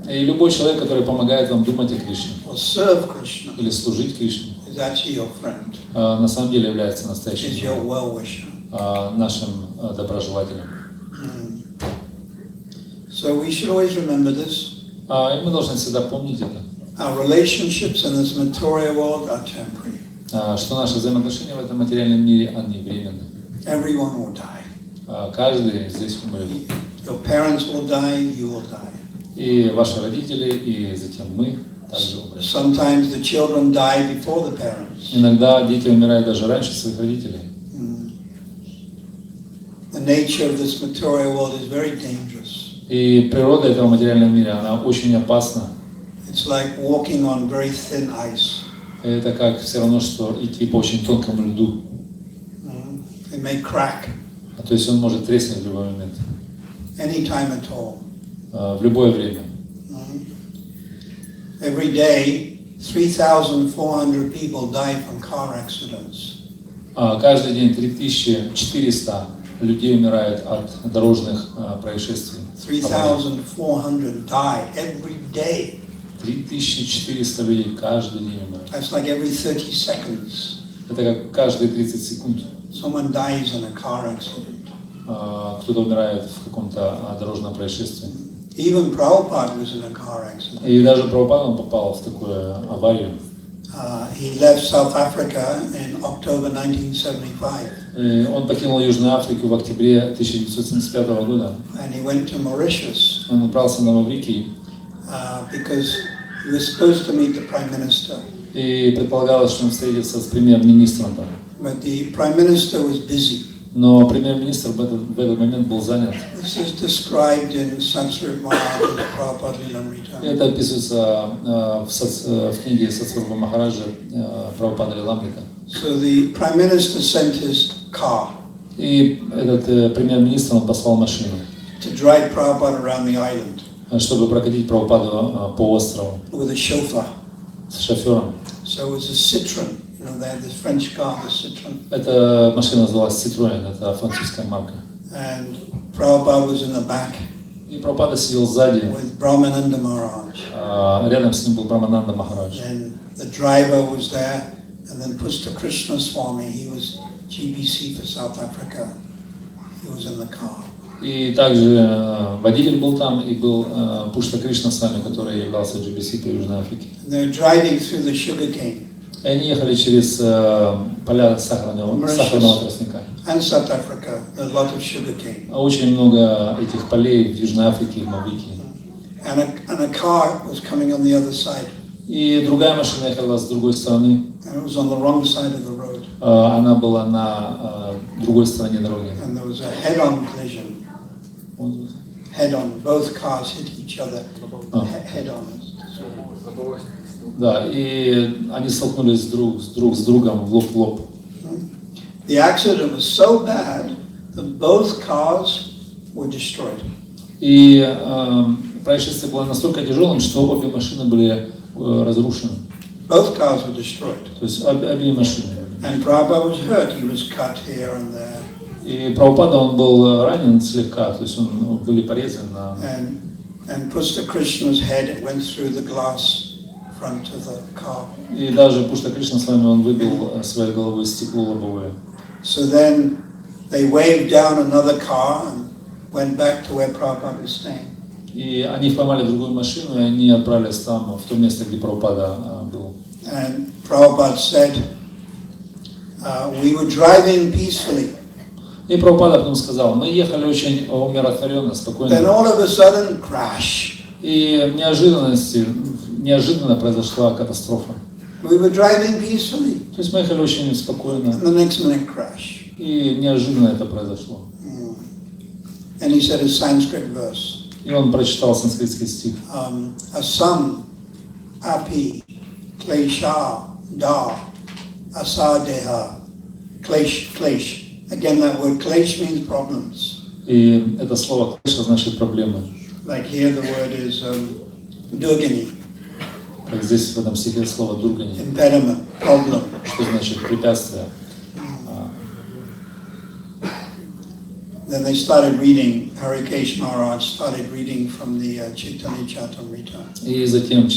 И любой человек, который помогает вам думать о Кришне Or serve Krishna. Или служить Кришне, Is actually your friend. На самом деле является Is настоящим your другом, well-wisher. нашим доброжелателем. So we should always remember this. И мы должны всегда помнить это. Our relationships in this material world are temporary. Что наши взаимоотношения в этом материальном мире, они временны. Everyone will die. Каждый здесь умрет. Your parents will die, you will die. И ваши родители, и затем мы также умрем. Sometimes the children die before the parents. Иногда дети умирают даже раньше своих родителей. The nature of this material world is very dangerous. И природа этого материального мира, она очень опасна. It's like walking on very thin ice. Это как все равно, что идти по очень тонкому льду. It may crack. То есть он может треснуть в любой момент. Anytime at all. В любое время. Every day, 3,400 people die from car accidents. Каждый день 3400 людей умирают от дорожных происшествий. 3,400 die every day. 3400 людей каждый день умирают. That's like every 30 seconds. Это как каждые 30 секунд. Someone dies in a car accident. Кто-то умирает в каком-то дорожном происшествии. Even Prabhupada was in a car accident. И даже Прабхупада попал в такую аварию. He left South Africa in October 1975. Он покинул Южную Африку в октябре 1975 года. And he went to Mauritius. Он отправился на Маврикий. Because he was supposed to meet the Prime Minister. И предполагалось, что он встретится с премьер-министром там. But the Prime Minister was busy. Но премьер-министр в этот момент был занят. This is described in Sanskrit Maharaj's Prabhupada Lilamrita. Это описывается в книге Сатсварупа Махараджа Прабхупада Лиламрита. So the Prime Minister sent his car. И этот премьер-министр, он послал машину. To drive Prabhupada around the island. Чтобы прокатить Прабхупаду по острову. With a chauffeur. С шофером. So it was a Citroen. You know, they had this French car, the Citroen. Эта машина называлась Citroen, это французская марка. And Prabhupada was in the back. И Прабхупада сидел сзади. With Brahmananda Maharaj. Рядом с ним был Брамананда Махарадж. And the driver was there, and then Partha Krishna Swami, he was GBC for South Africa. He was in the car. И также водитель был там, и был Партха Кришна Свами, который являлся GBC по Южной Африке. They're driving through the sugarcane. И они ехали через поля сахарного тростника. And South Africa, a lot of sugarcane. Очень много этих полей в Южной Африке и в Маврикии. And a car was coming on the other side. И другая машина ехала с другой стороны. And it was on the wrong side of the road. Она была на другой стороне дороги. And there was a head-on collision. Head-on, both cars hit each other. Head-on. Да, и они столкнулись друг с другом лоб в лоб. The accident was so bad that both cars were destroyed. И происшествие было настолько тяжелым, что обе машины были разрушены. Both cars were destroyed. То есть обе машины. And Prabhupada was hurt. He was cut here and there. И Прабхупада, он был ранен слегка, то есть он были порезы на. And Partha Krishna's head went through the glass front of the car. И даже Партха Кришна с вами, он выбил своей головой стекло лобовое. So then they waved down another car and went back to where Prabhupada was staying. И они поймали другую машину, и они отправились там, в то место, где Прабхупада был. And Prabhupada said, we were driving peacefully. И Прабхупада потом сказал, мы ехали очень умиротворенно, Then спокойно. all of a sudden, crash. И неожиданно произошла катастрофа. We were driving peacefully. То есть мы ехали очень спокойно. And the next minute, crash. И неожиданно это произошло. And he said a Sanskrit verse. И он прочитал санскритский стих. Asam api klesha da asadeha klesh klesh. Again, that word klesh means problems. И это слово клеша значит проблемы. Like here, the word is durgani. Как здесь в этом стихе слово дургани. Impediment, problem. Что значит препятствие. Then they started reading, Harikesh Maharaj started reading from the Chaitanya Charitamrita. И затем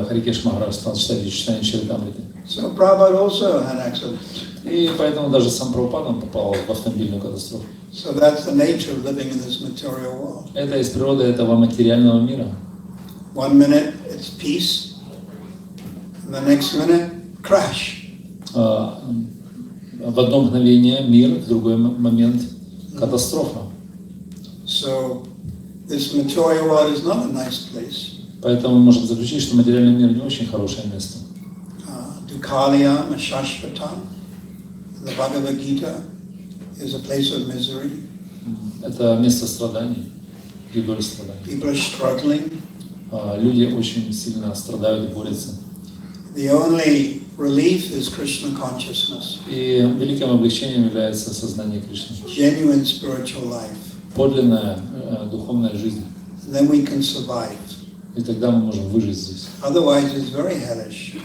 Харикеш Махарадж стал читать читание Чаритамриты. So Prabhupada also had accident. И поэтому даже сам Прабхупада попал в автомобильную катастрофу. So that's the nature of living in this material world. Это из природы этого материального мира. 1 minute it's peace, and the next minute crash. В одно мгновение мир, в другой момент катастрофа. So this material world is not a nice place. Поэтому мы можем заключить, что материальный мир не очень хорошее место. Dukhalya Mashashvata, the Bhagavad Gita, is a place of misery. Это место страданий, где доля страданий. People are struggling. Люди очень сильно страдают и борются. The only relief is Krishna consciousness. И великим облегчением является сознание Кришны. Genuine spiritual life. Подлинная духовная жизнь. And then we can survive. И тогда мы можем выжить здесь. Otherwise, it's very hellish.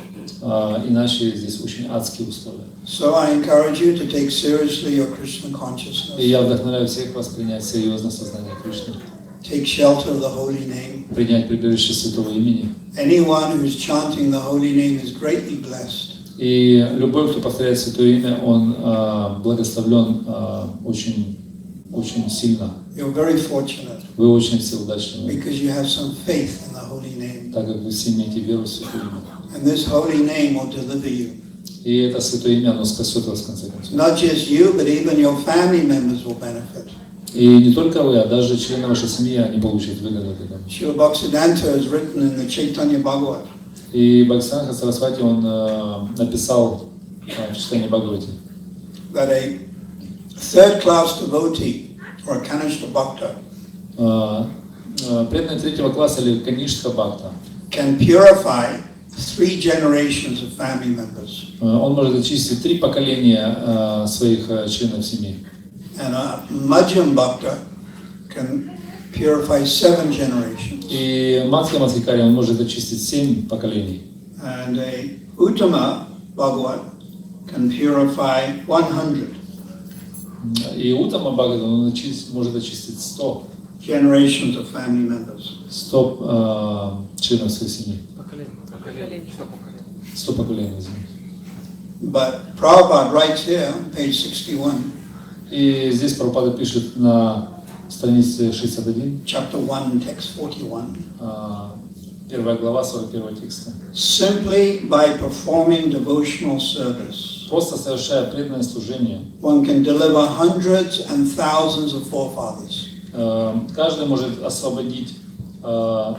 Иначе здесь очень адские условия. So I encourage you to take seriously your Krishna consciousness. И я вдохновляю всех вас принять серьезно сознание Кришны. Take shelter of the holy name. Принять прибежище святого имени. Anyone who's chanting the holy name is greatly blessed. И любой, кто повторяет святое имя, он благословлен очень, очень сильно. You're very fortunate. Вы очень все удачливы. Because you have some faith in the holy name. Так как вы все имеете веру в святое имя. And this holy name will deliver you. И это святое имя, оно спасет вас в конце концов. Not just you, but even your family members will benefit. И не только вы, а даже члены вашей семьи, они получат выгоду от этого. Srila Bhaktisiddhanta has written in the Chaitanya Bhagavat. И Партха Саратхи он написал в читании Бхагавати, That a third-class devotee or a Kanishta Bhakta преданный третьего класса или каништха бхакта, can purify 3 generations of family members. Он может очистить 3 поколения своих членов семьи. And a Madhyam Bhakta can purify 7 generations. И Мадхья Мадхикари он может очистить 7 поколений. And a Uttama Bhagavat can purify 100 И Уттама Бхагават он может очистить 100 generations of family members. 100 членов своей семьи. 100 поколений. But Prabhupada writes here, page 61, И здесь Прабхупада пишет на странице 61, chapter 1, text 41, первая глава, 41 текста. simply by performing devotional service, Просто совершая преданное служение, one can deliver hundreds and thousands of forefathers. Каждый может освободить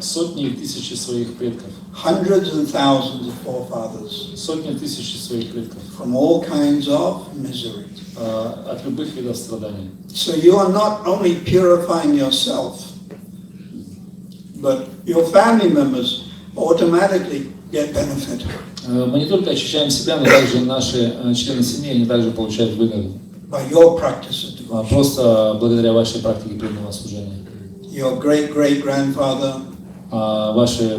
сотни и тысячи своих предков. Hundreds and thousands of forefathers Сотни и тысячи своих предков. from all kinds of misery. От любых видов страданий. So you are not only purifying yourself, but your family members automatically get benefit. Мы не только очищаем себя, но также наши члены семьи, они также получают выгоду. By your practice of devotion. Просто благодаря вашей практике преданного служения. Your great-great-grandfather, Ваши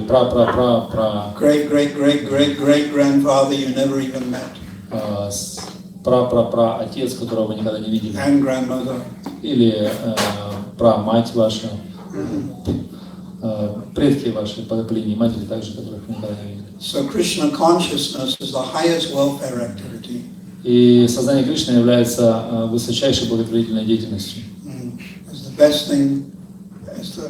great-great-great-great-great-great-grandfather you never even met, отец, которого вы никогда не видели, and grandmother, или мать ваша, предки ваши по линии матери также, которых вы никогда не видели. So Krishna consciousness is the highest welfare activity. И сознание Кришны является высочайшей благотворительной деятельностью. It's the best thing, it's the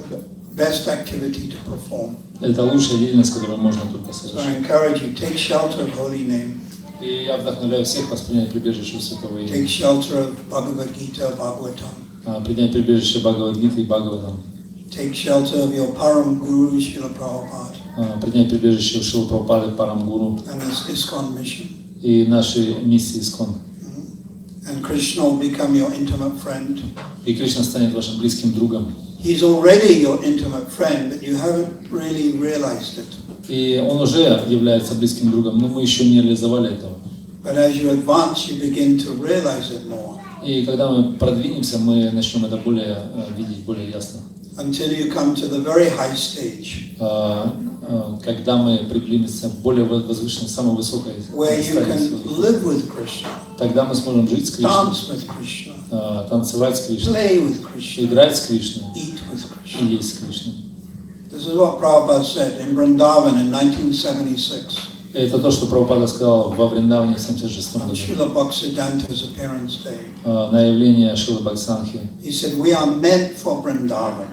best activity to perform. Это лучшая деятельность, которую можно только So I совершить. encourage you, take shelter of holy name. И я вдохновляю всех воспринять прибежище Святого Take Имени. shelter of Bhagavad Gita, Bhagavatam. Принять прибежище Бхагавад-гиты и Бхагаватам. Take shelter of your Param Guru, Srila Prabhupada. Принять прибежище у Шрилы Прабхупады, Парам-гуру And this ISKCON mission. и нашей миссии ИСККОН. And Krishna will become your intimate friend. И Кришна станет вашим близким другом. He's already your intimate friend, but you haven't really realized it. И он уже является близким другом, но мы еще не реализовали этого. But as you advance, you begin to realize it more. И когда мы продвинемся, мы начнем это более видеть, более ясно. Until you come to the very high stage. Когда мы приблизимся к более возвышенной, самой высокой Where you стадии, can live with Krishna. тогда мы сможем жить с Кришной, Dance with Krishna. танцевать с Кришной, Play with Krishna. играть с Кришной Eat with и Krishna. есть с Кришной. This is what Prabhupada said in Vrindavan in 1976. Это то, что Прабхупада сказал во Вриндаване в 1976 On году, Srila Bhaktisiddhanta's appearance day. на явление Шрилы Бхаксанхи. He said, we are meant for Vrindavan.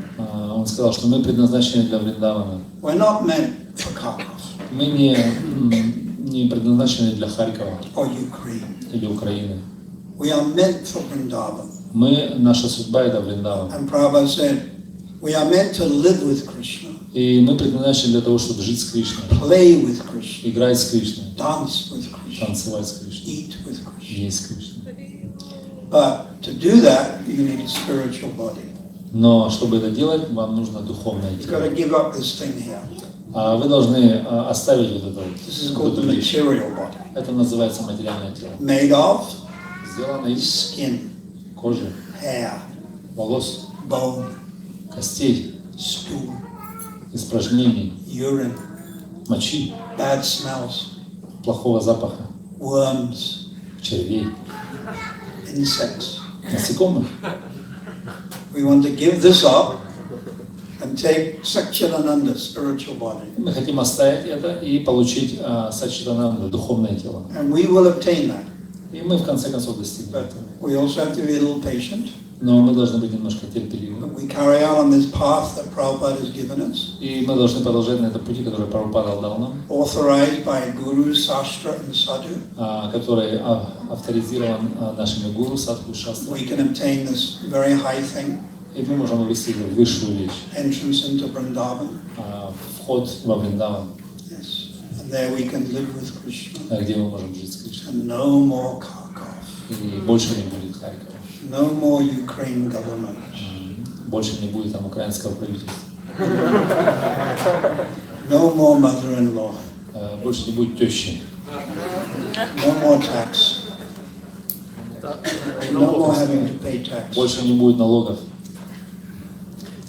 Он сказал, что мы предназначены для Вриндавана. We're not meant for Kharkov Мы не предназначены для Харькова or Ukraine. или Украины. We are meant for Vrindavan. Наша судьба это Вриндаван. And Prabhupada said, we are meant to live with Krishna, И мы предназначены для того, чтобы жить с Кришной, play with Krishna, играть с Кришной, dance with Krishna, танцевать с Кришной, eat with Krishna. есть с Кришной. But to do that, you need a spiritual body. Но чтобы это делать, вам нужно духовное You've got тело. to give up this thing here. Вы должны оставить вот это This is вот called the эту вещь. material body. Это называется материальное тело. Made of Сделано из skin, кожи, hair, волос, bone, костей, stool, испражнений, urine, мочи, bad smells, плохого запаха, worms, червей, insects. насекомых. We want to give this up and take Satchidananda, spiritual body. Мы хотим оставить это и получить Саччитананду, духовное тело. And we will obtain that. И мы в конце концов достигнем But этого. we also have to be a little patient. Но мы должны быть немножко терпеливы. We carry on this path that Prabhupada has given us, И мы должны продолжать на этом пути, который Прабхупада дал нам, authorized by Guru, Sastra and Sadhu. который авторизирован нашими гуру, садху, шастрами. We can obtain this very high thing, И мы можем вывести высшую вещь, entrance into Vrindavan. вход во Вриндаван, Yes. And there we can live with Krishna. где мы можем жить с Кришной. And no more Kharkov. И больше не будет Харькова, No more Ukraine government. больше не будет там украинского правительства, No more mother-in-law. больше не будет тещи, No more tax. No more having to pay tax. больше не будет налогов.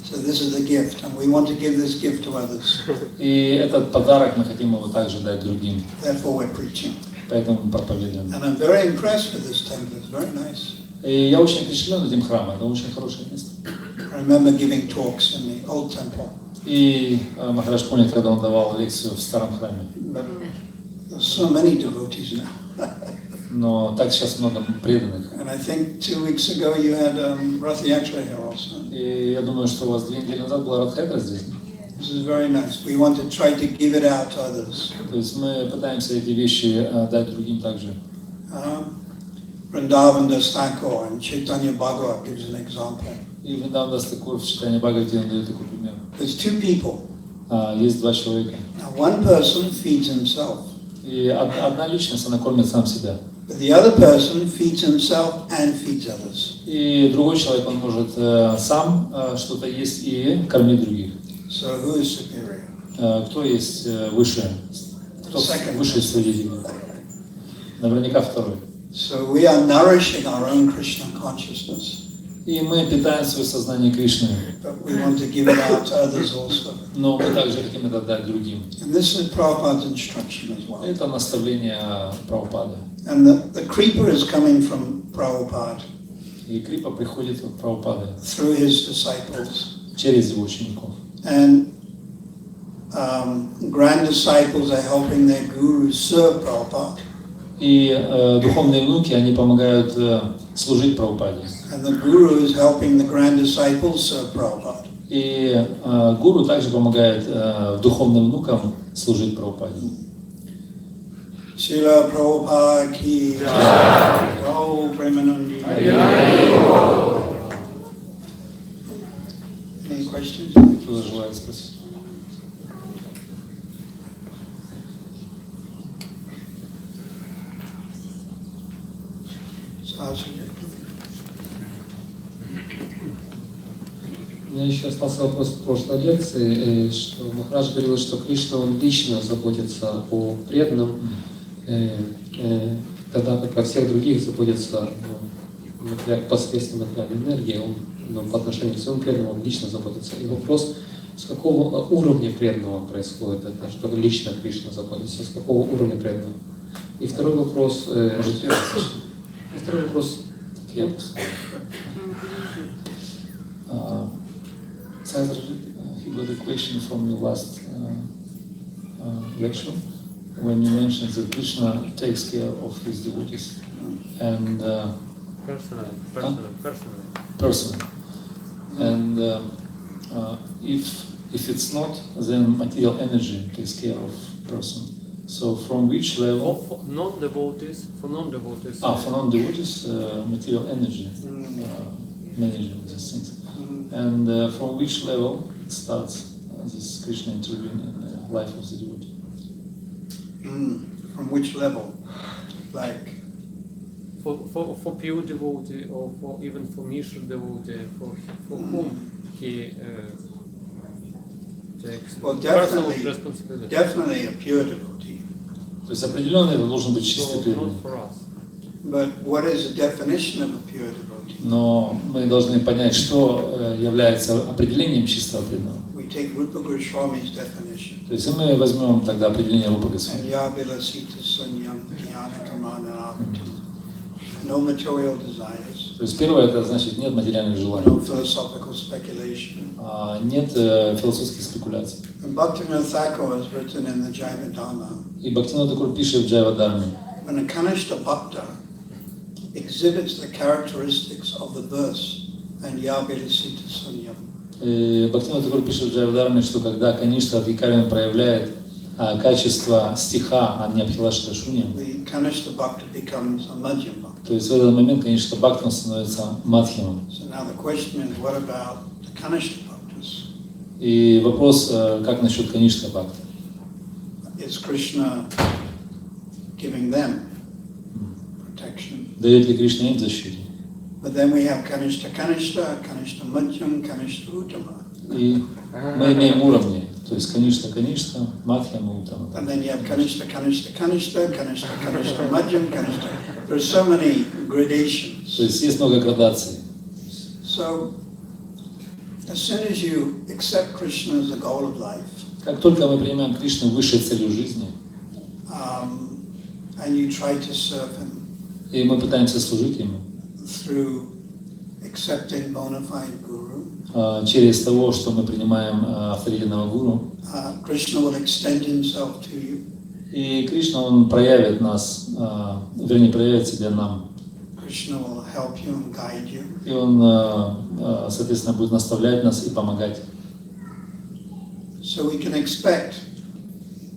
So this is the gift, and we want to give this gift to others. И этот подарок мы хотим его также дать другим, Therefore we're preaching. поэтому мы проповедуем. And I'm very impressed with this temple. It's very nice. И я очень впечатлен этим храмом, это очень хорошее место. I remember giving talks in the old temple. И Махарадж помнит, когда он давал лекцию в старом храме. But there's so many devotees now. Но так сейчас много преданных. And I think 2 weeks ago you had Rath Yatra here also. И я думаю, что у вас 2 недели назад была Радха здесь. This is very nice. We want to try to give it out to others. То есть мы пытаемся эти вещи дать другим также. Vrindavan das Thakur and Chaitanya Bhagavat gives an example. И Вриндаван дас Такур в читании Бхагавати он дает такой пример. There's 2 people. Есть 2 человека. Now one person feeds himself, И одна личность, она кормит сам себя. but the other person feeds himself and feeds others. И другой человек, он может сам что-то есть и кормить других. So who is superior? Кто есть выше? Кто выше свидетелей? Наверняка второй. So we are nourishing our own Krishna consciousness, И мы питаем свое сознание Кришной, but we want to give it out to others also. но мы также хотим это дать другим. And this is Prabhupada's instruction as well. Это наставление Прабхупады. And the creeper is coming from Prabhupada И Крипа приходит от Прабхупады through his disciples. через его учеников. And grand disciples are helping their gurus serve Prabhupada. И духовные внуки, они помогают служить Прабхупаде. And the guru is helping the grand disciples serve Prabhupada. И гуру также помогает духовным внукам служить Прабхупаде. Шрилы Прабхупады ки джай. Гау Преmanandi. Any questions? Кто желает спросить? У меня еще остался вопрос в прошлой лекции, что Махарадж говорил, что Кришна, он лично заботится о преданном, тогда как о всех других заботится посредством материальной энергии, он по отношению к своему преданному он лично заботится. И вопрос, с какого уровня преданного происходит это, что лично Кришна заботится, с какого уровня преданного? И второй вопрос, He got a question from your last lecture when you mentioned that Krishna takes care of his devotees and personally. And if it's not, then material energy takes care of person. So from which level? For non-devotees. For non-devotees, material energy managing these things. And from which level it starts this Krishna intervening in the life of the devotee? From which level? Like For pure devotee or for even for Mishra devotee, for whom he takes personal responsibility. Definitely a pure devotee. То есть определенно это должен быть чистый So преданный. not for us. But what is the definition of a pure devotee? Но мы должны понять, что является определением чистого преданного. We take Rupa Goswami's definition. То есть мы возьмем тогда определение Рупы Госвами. No material desires. То есть первое, это значит нет материальных желаний, No philosophical speculation. нет философских спекуляций. And Bhaktivinoda Thakur has written in the Jayavadharma, И Бхактивинода Тхакур пишет в Джайвадарме, when a Kanishta Bhakta exhibits the characteristics of the verse and Yabilasita Sunyam. Бхактивинода Тхакур пишет в Джайвадарме, что когда Каништа Адхикарин проявляет качество стиха Аньябхилашта Шуньям, The Kanishta Bhakta becomes a Madhyam Bhakta. то есть в этот момент Каништа Бхактам становится Мадхьямом. So now the question is, what about the Kanishta Bhaktas? И вопрос, как насчет Каништа Бхакта? Is Krishna giving them protection? Дает ли Кришна им защиту? But then we have Kanishta Kanishta, Kanishta Madhyam, Kanishta Uttama. И мы имеем уровни, то есть Каништа Каништа, Мадхьяма, Уттама. And then you have Kanishta Kanishta Kanishta, Kanishta Kanishta Madhyam, Kanishta. There are so many gradations. То есть есть много градаций. So as soon as you accept Krishna as the goal of life, Как только мы принимаем Кришну высшей целью жизни, and you try to serve him и мы пытаемся служить Ему through accepting bona fide guru, через того, что мы принимаем авторитетного гуру, Krishna will extend himself to you. и Кришна, Он проявит нас, вернее, проявит себя нам, Krishna will help you and guide you. и Он, соответственно, будет наставлять нас и помогать. So we can expect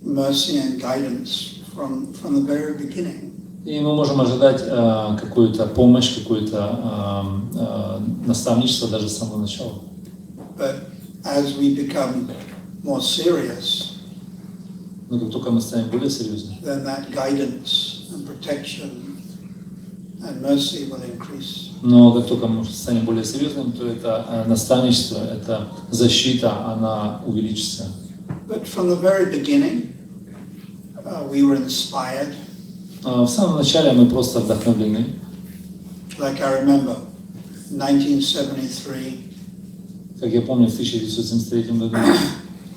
mercy and guidance from the very beginning. И мы можем ожидать какую-то помощь, какое-то наставничество даже с самого начала. But as we become more serious, Но как только мы станем более серьезными, then that guidance and protection and mercy will increase. но как только мы станем более серьезными, то это наставничество, это защита, она увеличится. But from the very beginning, we were inspired. В самом начале мы просто вдохновлены. Like I remember, 1973, Как я помню, в 1973 году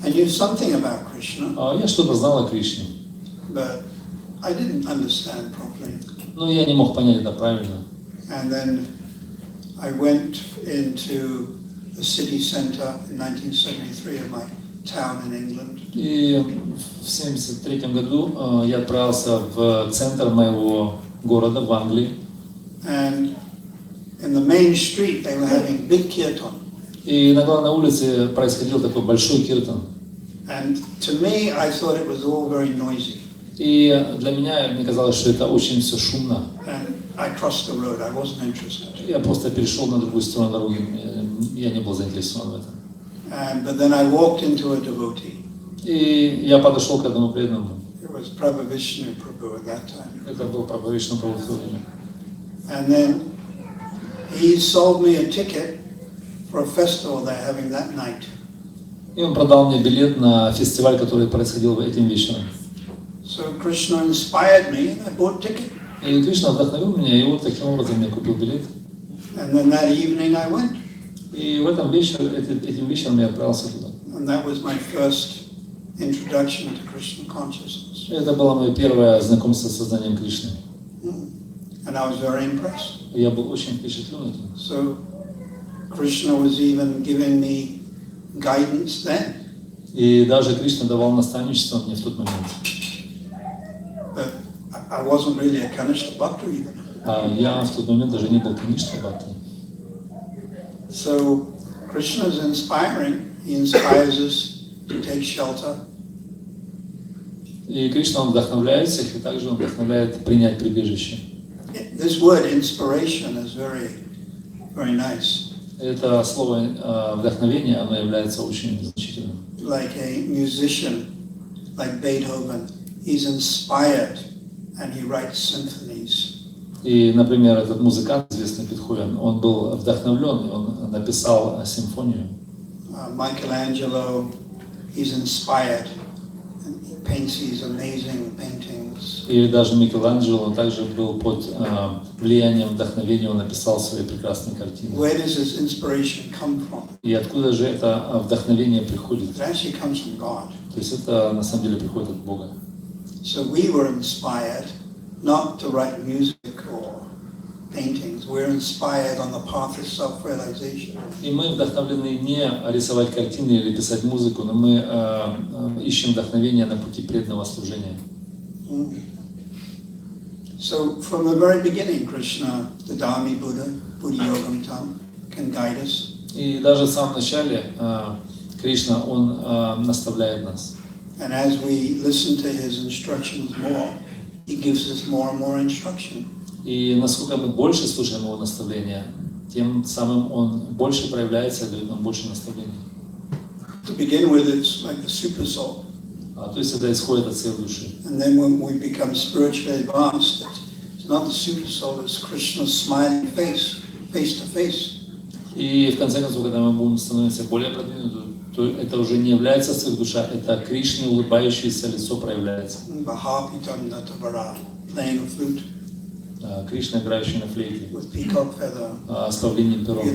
I knew something about Krishna, я что-то знал о Кришне, but I didn't understand properly. но я не мог понять это правильно. And then I went into the city center in 1973 of my town in England. И в 1973 году я отправился в центр моего города в Англии. And in the main street they were having big kirtan. И иногда на улице происходил такой большой киртан. And to me, I thought it was all very noisy. И для меня, мне казалось, что это очень все шумно. And I crossed the road. I wasn't interested. Я просто перешел на другую сторону дороги, я не был заинтересован в этом. But then I walked into a devotee. И я подошел к одному преданному. It was Prabhu Vishnu Prabhu at that time. Это был Партха Вишну Прабху в то время. And then he sold me a ticket for a festival they're having that night. И он продал мне билет на фестиваль, который происходил этим вечером. So Krishna inspired me, and I bought a ticket. И Кришна вдохновил меня, и вот таким образом я купил билет. And then that evening I went. И в этом этим вечером я отправился туда. And that was my first introduction to Krishna consciousness. Это было мое первое знакомство с сознанием Кришны. And I was very impressed. Я был очень впечатлен этим. So Krishna was even giving me guidance then. И даже Кришна давал наставничество мне в тот момент. But I wasn't really a Kanishta Bhakta even. А я в тот момент даже не был Каништа Бхакти. So Krishna is inspiring. He inspires us to take shelter. И Кришна, он вдохновляет всех, и также он вдохновляет принять прибежище. This word inspiration is very, very nice. Это слово вдохновение, оно является очень значительным. Like a musician, like Beethoven, he's inspired and he writes symphonies. И, например, этот музыкант, известный Бетховен, он был вдохновлен, и он написал симфонию. Michelangelo, he's inspired and he paints these amazing paintings. И даже Микеланджело, он также был под влиянием вдохновения, он написал свои прекрасные картины. Where does this inspiration come from? И откуда же это вдохновение приходит? It actually comes from God. То есть это на самом деле приходит от Бога. So we were inspired not to write music or paintings. We're inspired on the path of self-realization. И мы вдохновлены не рисовать картины или писать музыку, но мы ищем вдохновение на пути преданного служения. So from the very beginning, Krishna, the Dharmi Buddha, Buddha Yogam Tam, can guide us. И даже в самом начале Кришна, он наставляет нас. And as we listen to his instructions more, he gives us more and more instruction. И насколько мы больше слушаем его наставления, тем самым он больше проявляется, дает нам больше наставлений. To begin with, it's like the super soul. То есть это исходит от всей души. And then when we become spiritually advanced, it's not the super soul, it's Krishna's smiling face, face to face. И в конце концов, когда мы будем становиться более продвинуты, то это уже не является сверхдуша, это Кришне улыбающееся лицо проявляется. Кришна, играющий на флейте, с павлиним пером,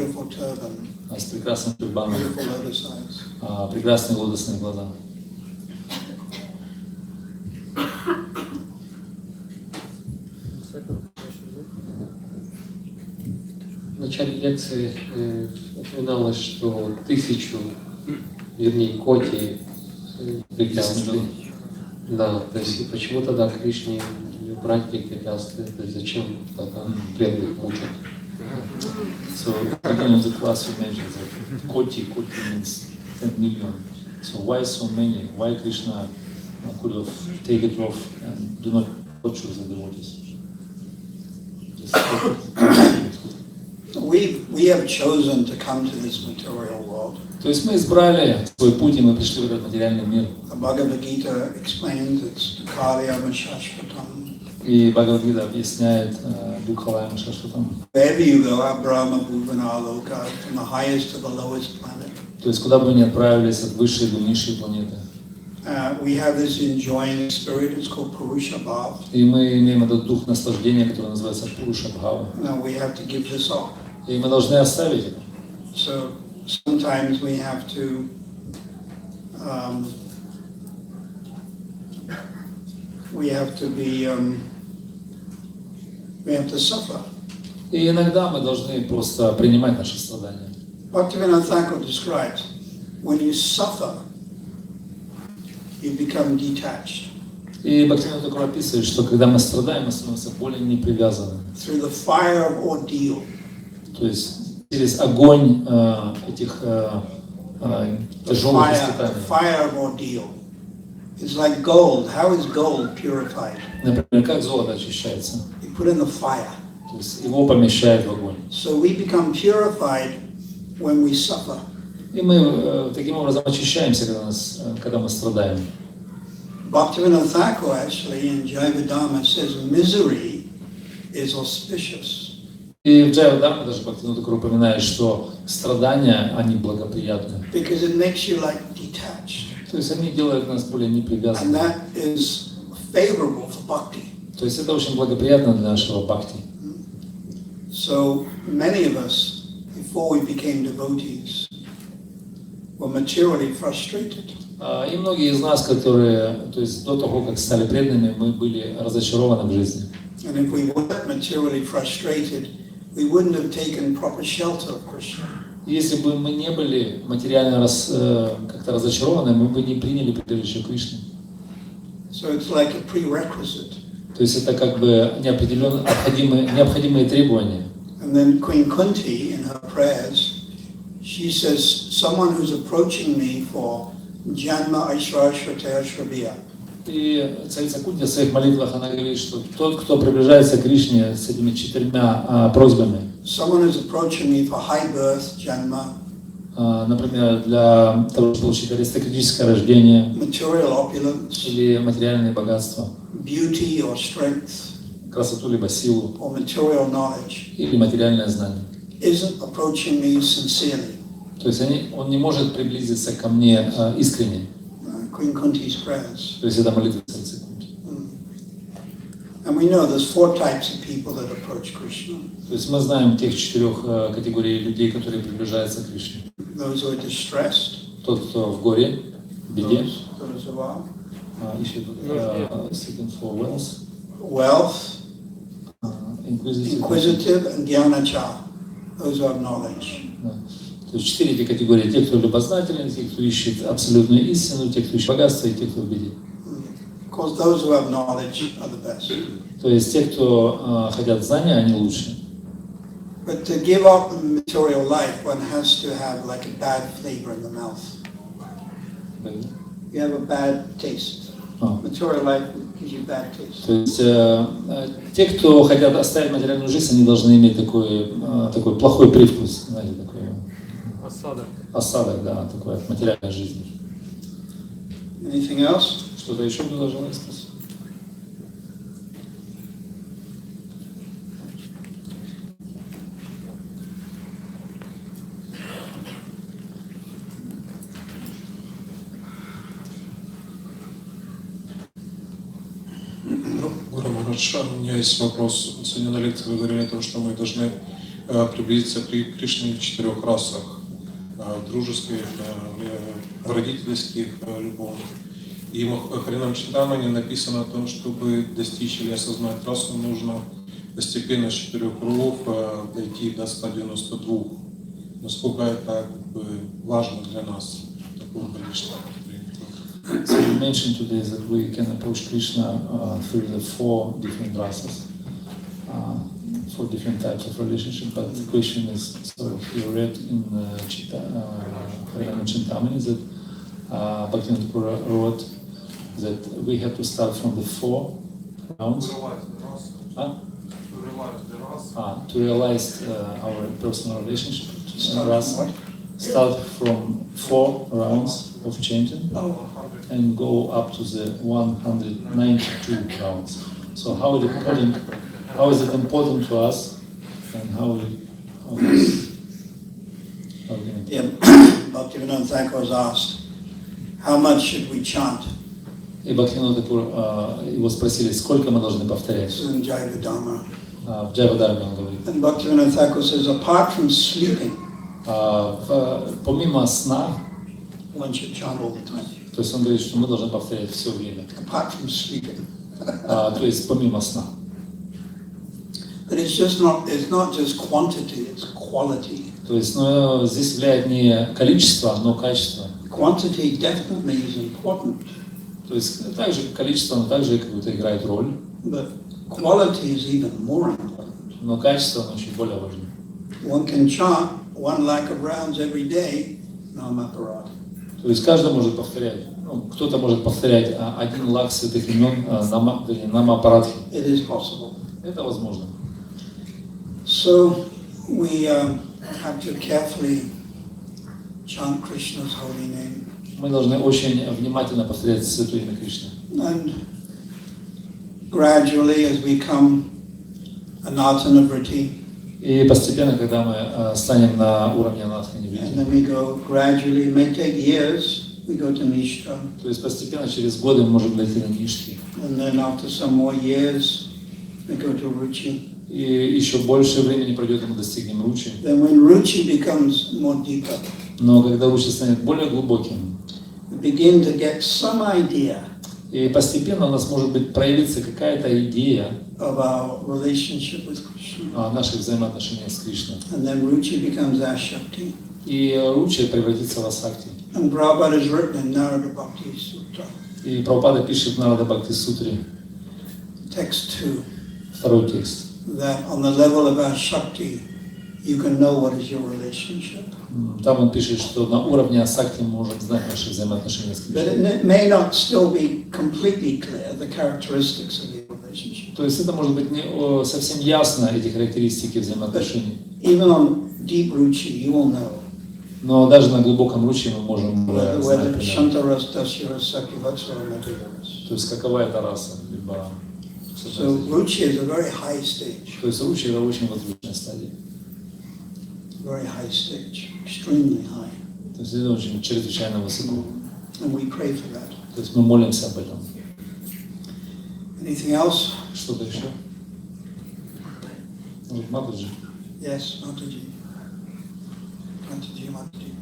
с прекрасным тюрбаном, прекрасные лотосные глаза. В начале лекции упоминалось, что 1000, вернее, коти препятствий. Да, то есть почему тогда Кришне брать препятствия? То есть зачем тогда преданных мучат? So, beginning of the class you mentioned that koti means 10 million. So why so many? Why Krishna could have taken it off and do not torture the devotees? We have chosen to come to this material world. То есть мы избрали свой путь, и мы пришли в этот материальный мир. The Bhagavad Gita explains it's Kalyama Shashvatam. И Бхагавад-гита объясняет Дукхалаяма Шашватам. Wherever you go, Brahma Bhuvana Loka, from the highest to the lowest planet. То есть куда бы ни отправились, от высшей до низшей планеты. We have this enjoying spirit, it's called Purusha Bhav. И мы имеем этот дух наслаждения, который называется Пуруша Бхава. Now we have to give this up. И мы должны оставить это. So sometimes we have to suffer. И иногда мы должны просто принимать наши страдания. Bhaktivinoda Thakur describes, when you suffer, you become detached. И Бхактивинода Тхакур описывает, что когда мы страдаем, мы становимся более непривязанными. Through the fire of ordeal. То есть через огонь этих тяжелых испытаний. Fire of ordeal. It's like gold. How is gold purified? Например, как золото очищается? You put in the fire. То есть его помещают в огонь. So we become purified when we suffer. И мы таким образом очищаемся, когда мы страдаем. Bhaktivinoda Thakur actually in Jayavadharma says misery is auspicious. И в Джайвадхарме даже Бхактивинода Тхакур упоминает, что страдания, они благоприятны. Because it makes you like detached. То есть они делают нас более And непривязанными. that is favorable for bhakti. То есть это очень благоприятно для нашего бхакти. So many of us, before we became devotees, were materially frustrated. И многие из нас, которые, то есть до того, как стали преданными, мы были разочарованы в жизни. And if we weren't materially frustrated, we wouldn't have taken proper shelter of Krishna. Если бы мы не были материально как-то разочарованы, мы бы не приняли прибежище Кришны. So it's like a prerequisite. То есть это как бы необходимые требования. And then Queen Kunti, in her prayers, she says, someone who's approaching me for Janma Aishwarya Shrataya Shraviya. И царица Кунти в своих молитвах она говорит, что тот, кто приближается к Кришне с этими 4 просьбами, Someone who's approaching me for high birth, Janma, например, для того, чтобы получить аристократическое рождение material opulence, или материальные богатства, beauty or strength, красоту либо силу, or material knowledge, или материальное знание. isn't approaching me sincerely. То есть он не может приблизиться ко мне искренне. Queen Kunti's prayers. То есть это молитва царицы Кунти. And we know there's 4 types of people that approach Krishna. То есть мы знаем тех 4 категорий людей, которые приближаются к Кришне. Those who are distressed, Тот, кто в горе, в беде, those who are ищет seeking for wealth, inquisitive. inquisitive, and jnanachar, those who have knowledge. Да. То есть 4 эти категории: те, кто любознательны, те, кто ищет абсолютную истину, те, кто ищет богатство, и те, кто в беде. Of course, those who have knowledge are the best. То есть те, кто хотят знания, они лучше. But to give up material life, one has to have like a bad flavor in the mouth. You have a bad taste. Material life gives you bad taste. То есть те, кто хотят оставить материальную жизнь, они должны иметь такой плохой привкус, знаете, такой осадок, да, такой от материальной жизни. Anything else? Что-то еще было желание спросить? Гуру Махарадж, у меня есть вопрос. Сегодня на лекции вы говорили о том, что мы должны приблизиться к Кришне в 4 расах: дружеских, в родительских, любовных. И в Харинам Чинтамане написано о том, чтобы достичь или осознать расу, нужно постепенно с 4 кругов дойти до 192. Насколько это важно для нас, такого количества. So you mentioned today that we can approach Krishna through the 4 different rasas, 4 different types of relationship. But the question is, so you read in Harinam Chintamani that Bhaktivinoda Thakur wrote that we have to start from the 4 rounds. To realize our personal relationship. Start from 4 rounds of chanting and go up to the 192 rounds. So how is it important to us, and Bhaktivinoda Thakur was asked, how much should we chant? И Бхактивинода Тхакур, его спросили, сколько мы должны повторять. In Jayavadharma. В Джайвадхарме он говорит. And Bhaktivinoda Thakur says, apart from sleeping, помимо сна, one should chant all the time. то есть он говорит, что мы должны повторять все время. Apart from sleeping. То есть помимо сна. But it's not just quantity, it's quality. То есть здесь влияет не количество, но качество. Quantity definitely is important. То есть также количество, но также какую-то играет роль. But quality is even more important. Но качество, оно еще более важно. One can chant 1 lakh of rounds every day, Namaparata. То есть каждый может повторять, кто-то может повторять 1 лак святых имен Намапарадхи. It is possible. Это возможно. So we have to carefully chant Krishna's holy name. Мы должны очень внимательно повторять святое имя Кришны. And gradually, as we come anatanavriti, И постепенно, когда мы станем на уровне анатхани, and then we go gradually, it may take years, we go to Nishta. то есть постепенно через годы мы можем дойти на Ништхи. And then after some more years, we go to Ruchi. И еще больше времени пройдет, и мы достигнем Ручи. Then when Ruchi becomes more deeper, Но когда Ручи станет более глубоким, we begin to get some idea и постепенно у нас может быть проявиться какая-то идея of our relationship with Krishna. о наших взаимоотношениях с Кришной. And then Ruchi becomes our Shakti. И Ручи превратится в Асакти. And Prabhupada has written in Narada Bhakti Sutta, И Прабхупада пишет в Нарада Бхакти Сутре, text 2, второй текст, that on the level of our Shakti, you can know what is your relationship. Там он пишет, что на уровне Асакти мы можем знать наши взаимоотношения с But Кришной. it may not still be completely clear, the characteristics of your relationship. То есть это может быть не совсем ясно, эти характеристики взаимоотношений. Even on deep Ruchi, you will know Но даже на глубоком Ручи мы можем whether знать, примерно. Shantaras, Dasyaras, Sakyavatsara, Matayaras. То есть какова эта раса, либо... So Ruchi is a very high stage, То есть Ручи это очень возвышенная стадия. very high stage, extremely high. То есть это очень чрезвычайно высоко. And we pray for that. То есть мы молимся об этом. Anything else? Что-то еще? Может, Матаджи? Yes, Mataji. Mataji, Mataji.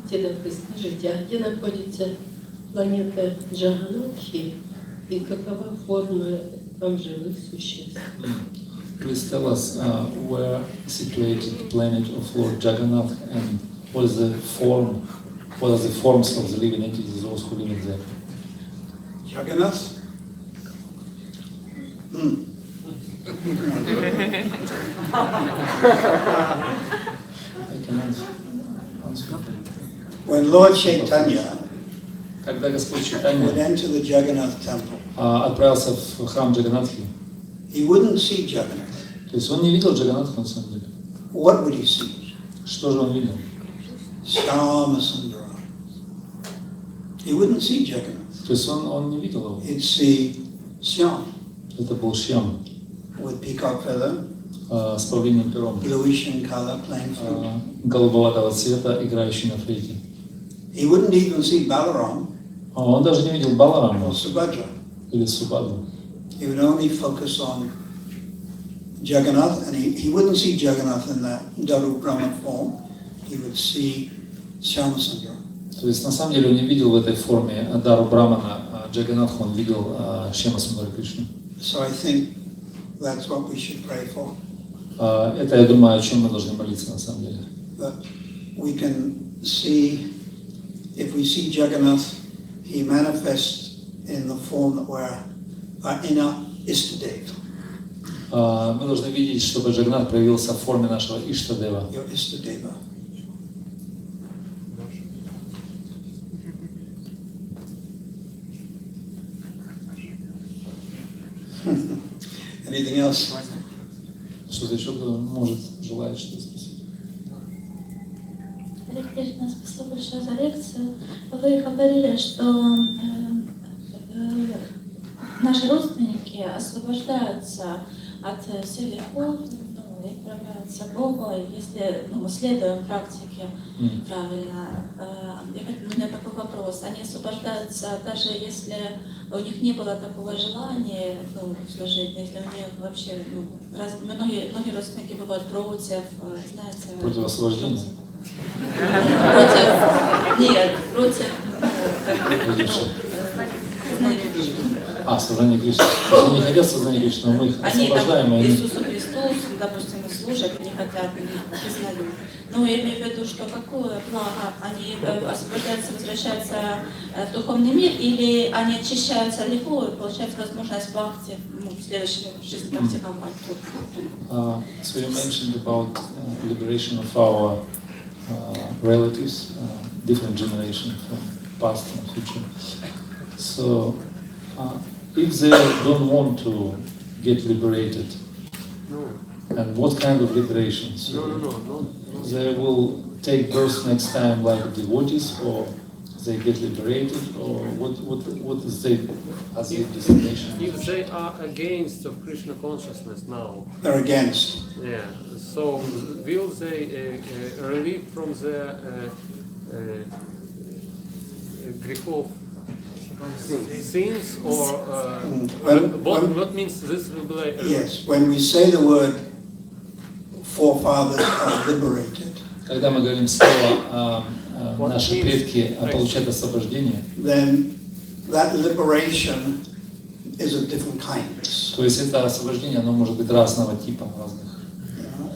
Скажите, а где находится планета Джаганатхи и какова форма там живых существ? Please tell us where situated planet of Lord Jagannath and what is the form, what are the forms of the living entities, those who live in there. Jagannath? I can answer. When Lord Chaitanya Когда Господь would Чайтанья enter the Jagannath temple, отправился в храм Джаганатхи, he wouldn't see Jagannath. то есть он не видел Джаганатха на самом деле. What would he see? Что же он видел? Shama Sundara. He wouldn't see Jagannath. То есть он не видел его. He'd see Syam Это был Шьям with peacock feather, с павлиним пером, bluish in color, playing flute. голубоватого цвета, играющий на флейте. He wouldn't even see Balaram Он даже не видел or Баларама Subhadra. или Субадру. He would only focus on Jagannath, and he wouldn't see Jagannath in that Daru Brahman form. He would see Shyamasundara. То есть на самом деле он не видел в этой форме Дару Брамана Джаганатху, он видел Шьяма Сундар Кришну. So I think that's what we should pray for. Это, я думаю, о чем мы должны молиться на самом деле. That we can see, if we see Jagannath, he manifests in the form that we're in our Istadeva. Мы должны видеть, чтобы Джаганнат проявился в форме нашего Иштадева. Your Istadeva. Anything else? Что-то еще кто может, желает что-то спросить? Олег Кришна, спасибо большое за лекцию. Вы говорили, что наши родственники освобождаются от всех грехов, и отправляются к Богу, если мы следуем практике правильно. У меня такой вопрос. Они освобождаются даже если у них не было такого желания в жизни, если у них вообще многие родственники бывают против, знаете... Против освобождения? Против. Сознание Кришны. Они не хотят сознания Кришны, но мы их освобождаем. Они Иисусу Христу, допустим, служат, не хотят, не признают. Ну, я имею в виду, что какое благо? Они освобождаются, возвращаются в духовный мир, или они очищаются легко и получают возможность бхакти в следующей жизни практиковать? So you mentioned about liberation of our relatives, different generations from past and future. So if they don't want to get liberated, and what kind of liberation? So No. they will take birth next time like devotees, or they get liberated, or what is their destination? If they are against of Krishna consciousness now, They're against. yeah. So will they relieve from the grihov sins, or what means this will be like? Yes, when we say the word forefathers are liberated, Когда мы говорим слово наши предки получают освобождение, then that liberation is of different kinds. то есть это освобождение, оно может быть разного типа, разных.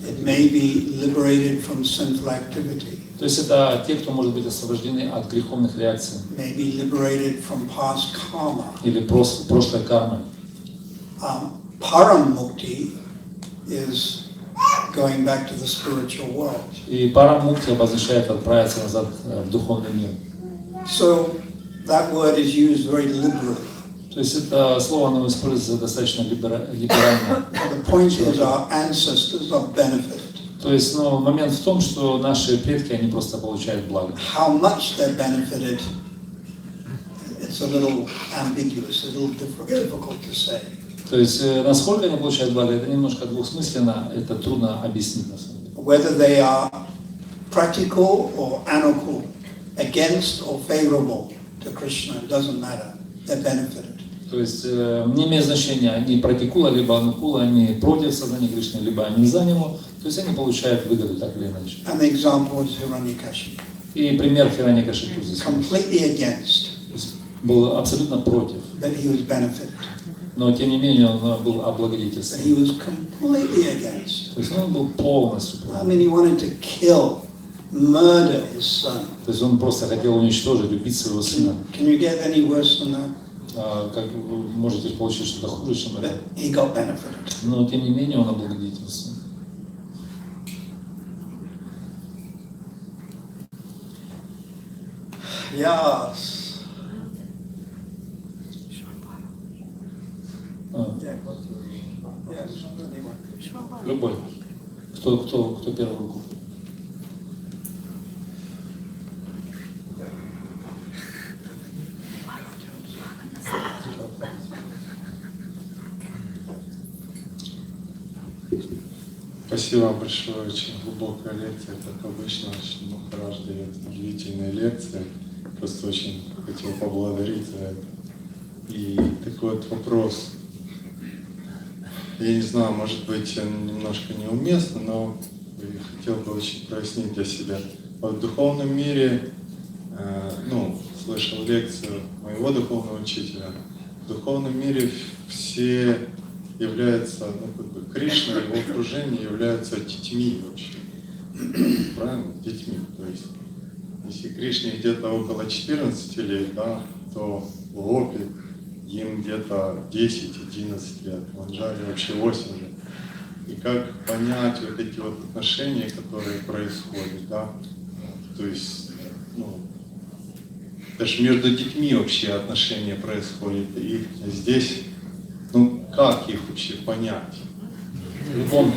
It may be liberated from sinful activity. То есть это те, кто может быть освобождены от греховных реакций May be liberated from past karma. или прошлой кармы. Param mukti is going back to the spiritual world. И парамукти обозначает отправиться назад в духовный мир. So that word is used very liberally. То есть это слово, оно используется достаточно либерально. The point is our ancestors are benefited. То есть, момент в том, что наши предки, они просто получают благо. How much they're benefited, it's a little ambiguous, a little difficult to say. То есть, насколько они получают благо, это немножко двусмысленно, это трудно объяснить на самом деле. Whether they are practical or anukul, against or favorable to Krishna, it doesn't matter. They're benefited. То есть, не имеет значения, они практикула, либо анукула, они против сознания Кришны, либо они за него. То есть, они получают выгоду так или иначе. And the example is Hiranyakashipu. И пример Хираньякашипу здесь. Completely against, Был абсолютно против. but he was benefited. Но, тем не менее, он был But облагодетельствован. he was completely against. То есть, он был полностью против. I mean, he wanted to kill, murder his son. То есть, он просто хотел уничтожить, убить своего сына. Can you get any worse than that? Как вы можете получить что-то хуже, чем это. But he got benefited. Но, тем не менее, он облагодетельствован. Yes. Yes. Любой. Кто первую руку? Спасибо большое, очень глубокая лекция, как обычно, очень Махарадж дает удивительные лекции. Просто очень хотел поблагодарить за это. И такой вот вопрос, я не знаю, может быть, немножко неуместно, но хотел бы очень прояснить для себя. Вот в духовном мире, слышал лекцию моего духовного учителя, в духовном мире все являются, Кришна и его окружение являются детьми вообще. Правильно? Детьми. То есть, если Кришне где-то около 14 лет, да, то гопи им где-то 10-11 лет, Манджари вообще 8 лет. И как понять вот эти вот отношения, которые происходят, да? То есть, даже между детьми вообще отношения происходят. И здесь, как их вообще понять? Любовно.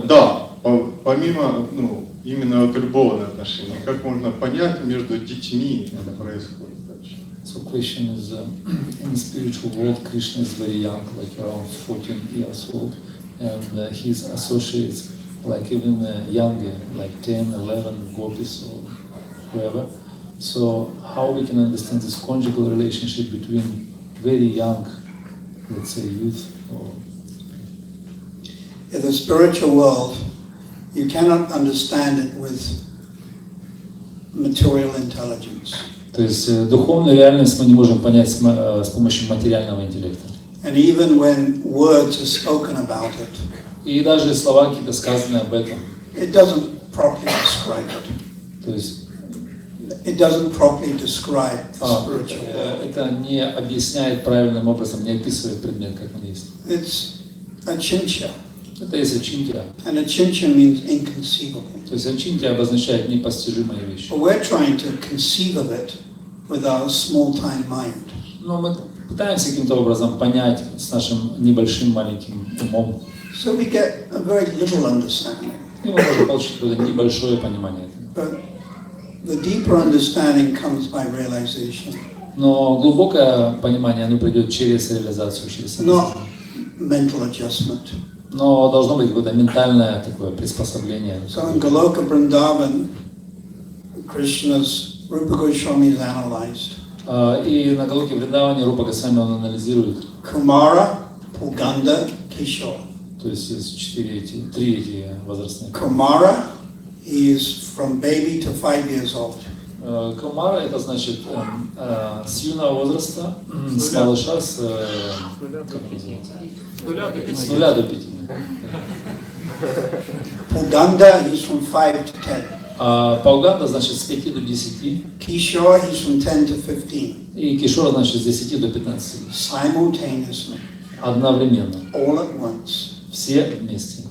Да, помимо, именно вот любовных отношений, как можно понять между детьми это происходит дальше? So question is, in the spiritual world, Krishna is very young, like around 14 years old, and his associates, like even younger, like 10, 11, gopis or whoever. So how we can understand this conjugal relationship between very young, let's say, youth or... In the spiritual world, you cannot understand it with material intelligence. То есть духовную реальность мы не можем понять с помощью материального интеллекта. And even when words are spoken about it, И даже слова какие-то сказаны об этом. it doesn't properly describe it. То есть It doesn't properly describe the spiritual world. это не объясняет правильным образом, не описывает предмет, как он есть. It's achintya. Это есть ачинтия. And achintya means inconceivable. То есть ачинтия обозначает непостижимые вещи. But we're trying to conceive of it with our small-time mind. Но мы пытаемся каким-то образом понять с нашим небольшим маленьким умом. So we get a very little understanding. И мы можем получить какое-то небольшое понимание этого. But the deeper understanding comes by realization. Но глубокое понимание, оно придет через реализацию, через Not сознание. mental adjustment. Но должно быть какое-то ментальное такое приспособление. So in Goloka Vrindavan, Krishna's Rupa Goswami is analyzed. И на Галоке Вриндаване Рупа Госвами он анализирует. Kumara, Puganda, Kishore. То есть есть три эти возрастные. Kumara, he is from baby to 5 years old. Кумара это значит с юного возраста, с малыша, с 0 до 5. Puganda, he's from 5 to 10. Пауганда значит с 5 до 10. Kishore, he's from 10 to 15. И Кишора значит с 10 до 15. Simultaneously, Одновременно. all at once. Все вместе.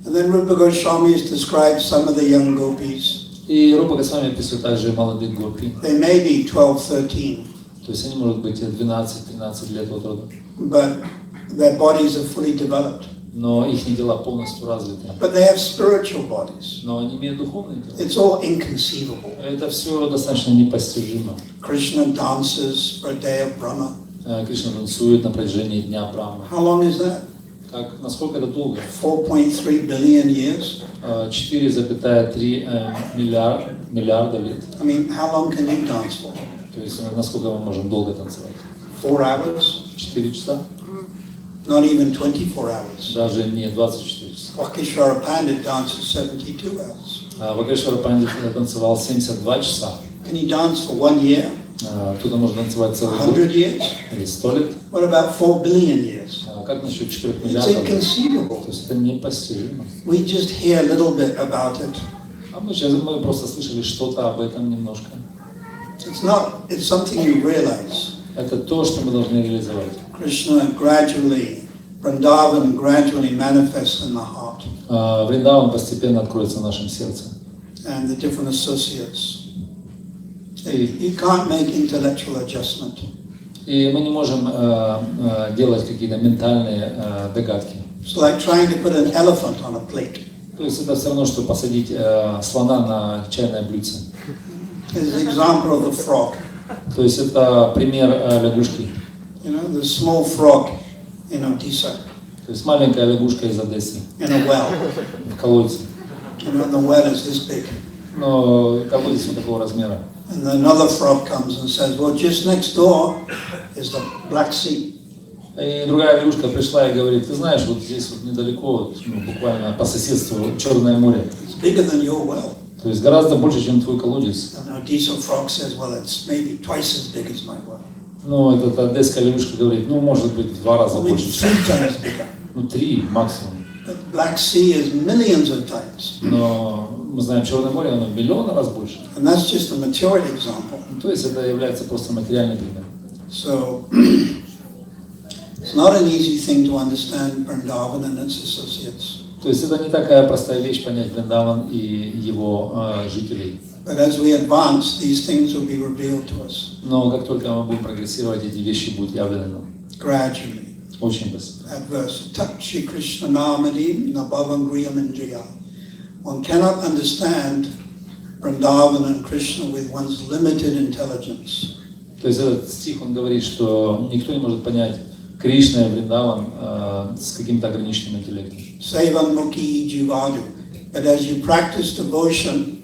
And then Rupa Goswami has described some of the young gopis. И Рупа Госвами описывает также молодых гопи. They may be 12, 13, То есть они, может быть, 12-13 лет от рода. but their bodies are fully developed. Но их дела полностью развиты. But they have spiritual bodies. Но они имеют духовные тела. It's all inconceivable. Это все достаточно непостижимо. Krishna dances for a day of Brahma. Кришна танцует на протяжении дня Брахмы. How long is that? Насколько это долго? 4.3 billion years. 4,3 миллиарда лет. I mean, how long can you dance for? То есть насколько мы можем долго танцевать? 4 hours? 4 часа? Not even 24 hours. Даже не 24 часа. Vakishvara Pandit dances 72 hours. Вакрешвара Пандит танцевал 72 часа. Can you dance for 1 year? Кто-то может танцевать целый 100 год years? или 100 лет. What about 4 billion years? Как насчет 4 It's миллиардов лет? inconceivable. То есть это непостижимо. We just hear a little bit about it. Мы просто слышали что-то об этом немножко. It's something you realize. Это то, что мы должны реализовать. Krishna gradually, Vrindavan gradually manifests in the heart. Вриндаван постепенно откроется в нашем сердце. And the different associates. You can't make intellectual adjustment. И мы не можем делать какие-то ментальные догадки. It's like trying to put an elephant on a plate. То есть это все равно, что посадить слона на чайное блюдце. It's an example of the frog. То есть это пример лягушки. You know, the small frog in Odisha. То есть маленькая лягушка из Одессы. In a well. В колодце. You know, the well is this big. Но колодец вот такого размера. And another frog comes and says, well, just next door is the Black Sea. И другая лягушка пришла и говорит, ты знаешь, вот здесь вот недалеко, буквально по соседству, Черное море. It's bigger than your well. То есть гораздо больше, чем твой колодец. And Odisha frog says, well, it's maybe twice as big as my well. Ну, эта одесская лягушка говорит, ну, может быть, в 2 раза I mean, больше, чем 3 times bigger. ну, 3 максимум. The Black Sea is millions of times. Но мы знаем, Черное море, оно в миллион раз больше. And that's just a material example. То есть это является просто материальный пример. So, it's not an easy thing to understand Vrindavan and its associates. То есть это не такая простая вещь понять Вриндаван и его жителей. But as we advance, these things will be revealed to us. Но как только мы будем прогрессировать, эти вещи будут явлены нам. Gradually. Очень быстро. That verse, Takshi Krishna Namadi Nabhavangriyam Indriya. One cannot understand Vrindavan and Krishna with one's limited intelligence. То есть этот стих, он говорит, что никто не может понять Кришна и Вриндаван с каким-то ограниченным интеллектом. Sevanmukhi Jivadu. But as you practice devotion,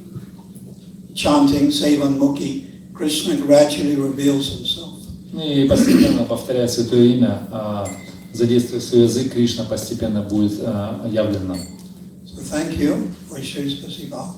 chanting Sevanmukhi, Krishna gradually reveals himself. И постепенно, повторяя Святое Имя, задействуя свой язык, Кришна постепенно будет явлен нам. So thank you. Вайши спасибо.